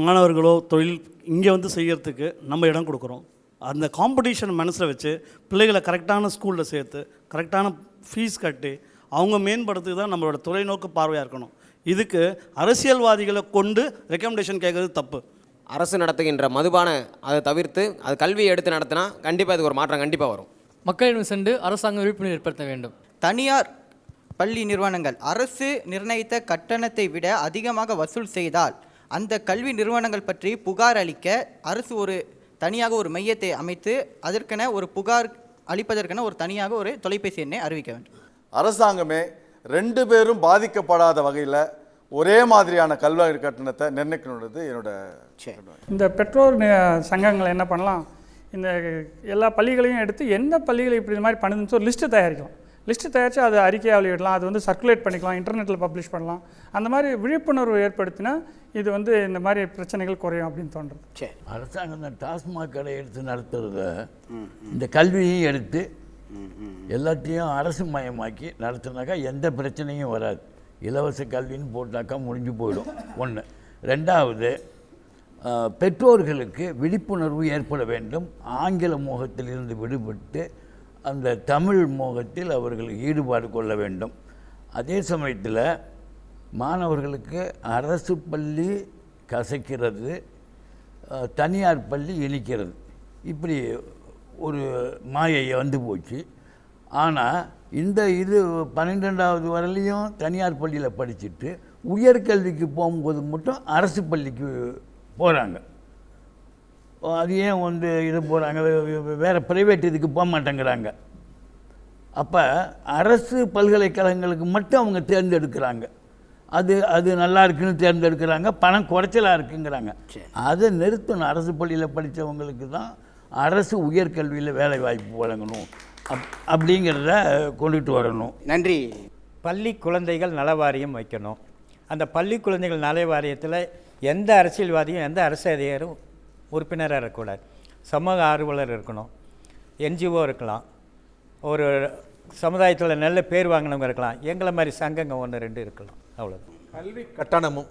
மாணவர்களோ தொழில் இங்கே செய்யறதுக்கு நம்ம இடம் கொடுக்குறோம். அந்த காம்படிஷன் மனசில் வச்சு பிள்ளைகளை கரெக்டான ஸ்கூலில் சேர்த்து கரெக்டான ஃபீஸ் கட்டி அவங்க மேம்படுத்துக்கு தான் நம்மளோட தொலைநோக்கு பார்வையாக இருக்கணும். இதுக்கு அரசியல்வாதிகளை கொண்டு ரெக்கமெண்டேஷன் கேட்குறது தப்பு. அரசு நடத்துகின்ற மதுபான அதை தவிர்த்து அது கல்வியை எடுத்து நடத்தினா கண்டிப்பாக இதுக்கு ஒரு மாற்றம் கண்டிப்பாக வரும். மக்களிடம் சென்று அரசாங்கம் விழிப்புணர்வு ஏற்படுத்த வேண்டும். தனியார் பள்ளி நிறுவனங்கள் அரசு நிர்ணயித்த கட்டணத்தை விட அதிகமாக வசூல் செய்தால் அந்த கல்வி நிறுவனங்கள் பற்றி புகார் அளிக்க அரசு ஒரு தனியாக ஒரு மையத்தை அமைத்து அதற்கென ஒரு புகார் அளிப்பதற்கென ஒரு தனியாக ஒரு தொலைபேசி எண்ணை அறிவிக்க வேண்டும். அரசாங்கமே 2 பேரும் பாதிக்கப்படாத வகையில் ஒரே மாதிரியான கல்வி கட்டணத்தை நிர்ணயிக்கணுன்றது என்னோட. இந்த பெற்றோர் சங்கங்கள் என்ன பண்ணலாம், இந்த எல்லா பள்ளிகளையும் எடுத்து எந்த பள்ளிகள் இப்படி இந்த மாதிரி பண்ணுதுன்னு ஒரு லிஸ்ட்டு தயாரிக்கலாம். லிஸ்ட்டு தயாரித்து அதை அறிக்கையாக வெளியிடலாம். அது சர்க்குலேட் பண்ணிக்கலாம், இன்டர்நெட்டில் பப்ளிஷ் பண்ணலாம். அந்த மாதிரி விழிப்புணர்வு ஏற்படுத்தினா இது இந்த மாதிரி பிரச்சனைகள் குறையும் அப்படின்னு தோன்றுறது. அரசாங்கம் இந்த டாஸ்மாக் கடை எடுத்து நடத்துறத இந்த கல்வியை எடுத்து எல்லாத்தையும் அரசு மயமாக்கி நடத்துனாக்கா எந்த பிரச்சனையும் வராது. இலவச கல்வின்னு போட்டாக்கா முடிஞ்சு போயிடும். 1. 2வது, பெற்றோர்களுக்கு விழிப்புணர்வு ஏற்பட வேண்டும். ஆங்கில மோகத்திலிருந்து விடுபட்டு அந்த தமிழ் மோகத்தில் அவர்கள் ஈடுபாடு கொள்ள வேண்டும். அதே சமயத்தில் மாணவர்களுக்கு அரசு பள்ளி கசைக்கிறது, தனியார் பள்ளி இனிக்கிறது, இப்படி ஒரு மாயை போச்சு. ஆனால் இந்த இது 12வது வரலையும் தனியார் பள்ளியில் படிச்சுட்டு உயர்கல்விக்கு போகும்போது மட்டும் அரசு பள்ளிக்கு போகிறாங்க. அது ஏன் வந்து இது போகிறாங்க, வேறு ப்ரைவேட் இதுக்கு போக மாட்டேங்கிறாங்க. அப்போ அரசு பல்கலைக்கழகங்களுக்கு மட்டும் அவங்க தேர்ந்தெடுக்கிறாங்க. அது நல்லா இருக்குன்னு தேர்ந்தெடுக்கிறாங்க, பணம் குறைச்சலாக இருக்குங்கிறாங்க. அதை நிறுத்தணும். அரசு பள்ளியில் படித்தவங்களுக்கு தான் அரசு உயர்கல்வியில் வேலை வாய்ப்பு வழங்கணும் அப்படிங்கிறத கொண்டுட்டு வரணும். நன்றி. பள்ளி குழந்தைகள் நல வாரியம் வைக்கணும். அந்த பள்ளி குழந்தைகள் நல வாரியத்தில் எந்த அரசியல்வாதியும் எந்த அரசு அதிகாரும் உறுப்பினராக இருக்கக்கூடாது. சமூக ஆர்வலர் இருக்கணும், என்ஜிஓ இருக்கலாம், ஒரு சமுதாயத்தில் நல்ல பேர் வாங்கினவங்க இருக்கலாம், எங்களை மாதிரி சங்கங்க 1-2 இருக்கலாம், அவ்வளோதான். கல்வி கட்டணமும்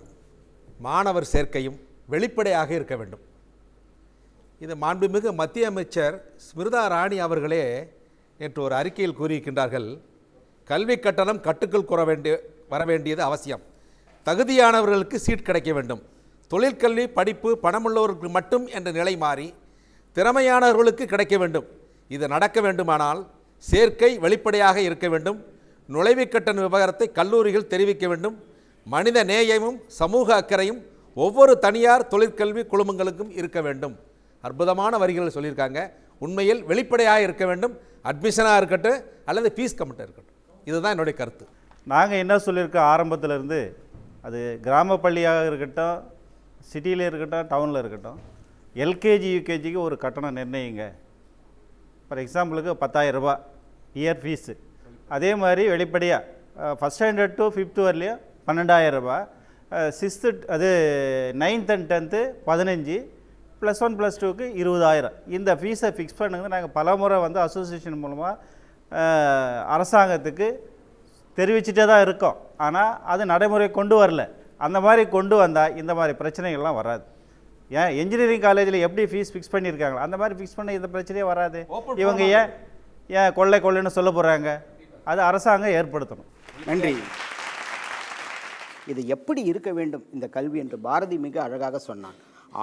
மாணவர் சேர்க்கையும் வெளிப்படையாக இருக்க வேண்டும். இது மாண்புமிகு மத்திய அமைச்சர் ஸ்மிருதா ராணி அவர்களே நேற்று ஒரு அறிக்கையில் கூறியிருக்கின்றார்கள். கல்வி கட்டணம் கட்டுக்குள் வர வேண்டியது அவசியம். தகுதியானவர்களுக்கு சீட் கிடைக்க வேண்டும். தொழிற்கல்வி படிப்பு பணமுள்ளவர்களுக்கு மட்டும் என்ற நிலை மாறி திறமையானவர்களுக்கு கிடைக்க வேண்டும். இது நடக்க வேண்டுமானால் சேர்க்கை வெளிப்படையாக இருக்க வேண்டும். நுழைவுக் கட்டண விவகாரத்தை கல்லூரிகள் தெரிவிக்க வேண்டும். மனித நேயமும் சமூக அக்கறையும் ஒவ்வொரு தனியார் தொழிற்கல்வி குழுமங்களுக்கும் இருக்க வேண்டும். அற்புதமான வரிகள் சொல்லியிருக்காங்க. உண்மையில் வெளிப்படையாக இருக்க வேண்டும். அட்மிஷனாக இருக்கட்டும் அல்லது ஃபீஸ் கமிட்டாக இருக்கட்டும். இதுதான் என்னுடைய கருத்து. நாங்கள் என்ன சொல்லியிருக்கோம் ஆரம்பத்திலேருந்து, அது கிராம பள்ளியாக இருக்கட்டும், சிட்டியில் இருக்கட்டும், டவுனில் இருக்கட்டும், எல்கேஜி யூகேஜிக்கு ஒரு கட்டணம் நிர்ணயிங்க. ஃபார் எக்ஸாம்பிளுக்கு 10,000 ரூபா இயர் ஃபீஸு. அதே மாதிரி வெளிப்படையாக ஃபஸ்ட் ஸ்டாண்டர்ட் டு 5th வரலையும் 12,000 ரூபா, 6th அது 9th and 10th 15, +1 +2க்கு 20,000. இந்த ஃபீஸை ஃபிக்ஸ் பண்ணுங்க. நாங்கள் பல முறை வந்து அசோசியேஷன் மூலமாக அரசாங்கத்துக்கு தெரிவிச்சுட்டே தான் இருக்கோம். ஆனால் அது நடைமுறை கொண்டு வரல. அந்த மாதிரி கொண்டு வந்தால் இந்த மாதிரி பிரச்சனைகள்லாம் வராது. ஏன் இன்ஜினியரிங் காலேஜில் எப்படி ஃபீஸ் ஃபிக்ஸ் பண்ணியிருக்காங்களோ அந்த மாதிரி ஃபிக்ஸ் பண்ண இந்த பிரச்சனையே வராது. இவங்க ஏன் கொள்ளைன்னு சொல்ல போகிறாங்க? அது அரசாங்கம் ஏற்படுத்தணும். நன்றி. இது எப்படி இருக்க வேண்டும் இந்த கல்வி என்று பாரதி மிக அழகாக சொன்னான்.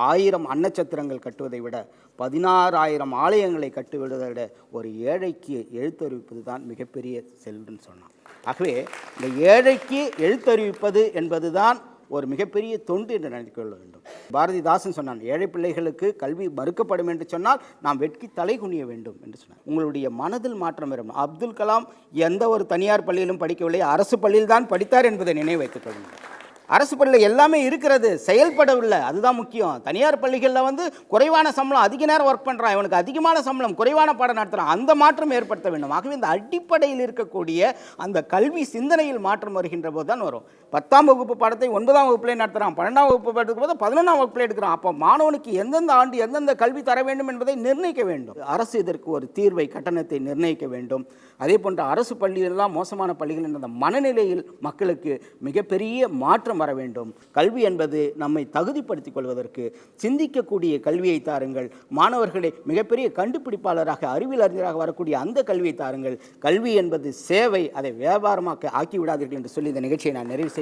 1000 அன்னச்சத்திரங்கள் கட்டுவதை விட 16,000 ஆலயங்களை கட்டுவதை விட ஒரு ஏழைக்கு எழுத்தறிவிப்பது தான் மிகப்பெரிய செல்வன்னு சொன்னான். ஆகவே இந்த ஏழைக்கு எழுத்தறிவிப்பது என்பது தான் ஒரு மிகப்பெரிய தொண்டு என்று நினைத்து கொள்ள வேண்டும். பாரதிதாசன் சொன்னான், ஏழை பிள்ளைகளுக்கு கல்வி மறுக்கப்படும் என்று சொன்னால் நாம் வெட்கி தலை குனிய வேண்டும் என்று சொன்னார். உங்களுடைய மனதில் மாற்றம் வரும். அப்துல் கலாம் எந்த ஒரு தனியார் பள்ளியிலும் படிக்கவில்லை, அரசு பள்ளியில் தான் படித்தார் என்பதை நினைவு வைத்துக் கொள்ளுங்கள். அரசு பள்ளியில் எல்லாமே இருக்கிறது, செயல்படவில்லை, அதுதான் முக்கியம். தனியார் பள்ளிகளில் வந்து குறைவான சம்பளம், அதிக நேரம் ஒர்க் பண்ணுறான், இவனுக்கு அதிகமான சம்பளம், குறைவான பாடம் நடத்துகிறான். அந்த மாற்றம் ஏற்படுத்த வேண்டும். ஆகவே இந்த அடிப்படையில் இருக்கக்கூடிய அந்த கல்வி சிந்தனையில் மாற்றம் வருகின்ற போது தான் வரும். 10ஆம் வகுப்பு பாடத்தை 9ஆம் வகுப்பிலே நடத்துகிறான், 12ஆம் வகுப்பு எடுக்கும் போது 11ஆம் வகுப்பில் எடுக்கிறான். அப்போ மாணவனுக்கு எந்தெந்த ஆண்டு எந்தெந்த கல்வி தர வேண்டும் என்பதை நிர்ணயிக்க வேண்டும். அரசு இதற்கு ஒரு தீர்வை, கட்டணத்தை நிர்ணயிக்க வேண்டும். அதே போன்ற அரசு பள்ளிகளெல்லாம் மோசமான பள்ளிகள் என்ற மனநிலையில் மக்களுக்கு மிகப்பெரிய மாற்றம் வர வேண்டும். கல்வி என்பது நம்மை தகுதிப்படுத்திக் கொள்வதற்கு சிந்திக்கக்கூடிய கல்வியை தாருங்கள். மாணவர்களை மிகப்பெரிய கண்டுபிடிப்பாளராக, அறிவியல் அறிஞராக வரக்கூடிய அந்த கல்வியை தாருங்கள். கல்வி என்பது சேவை, அதை வியாபாரமாக்க ஆக்கிவிடாதீர்கள் என்று சொல்லி இந்த நிகழ்ச்சியை நான் நிறைவு செய்கின்றேன்.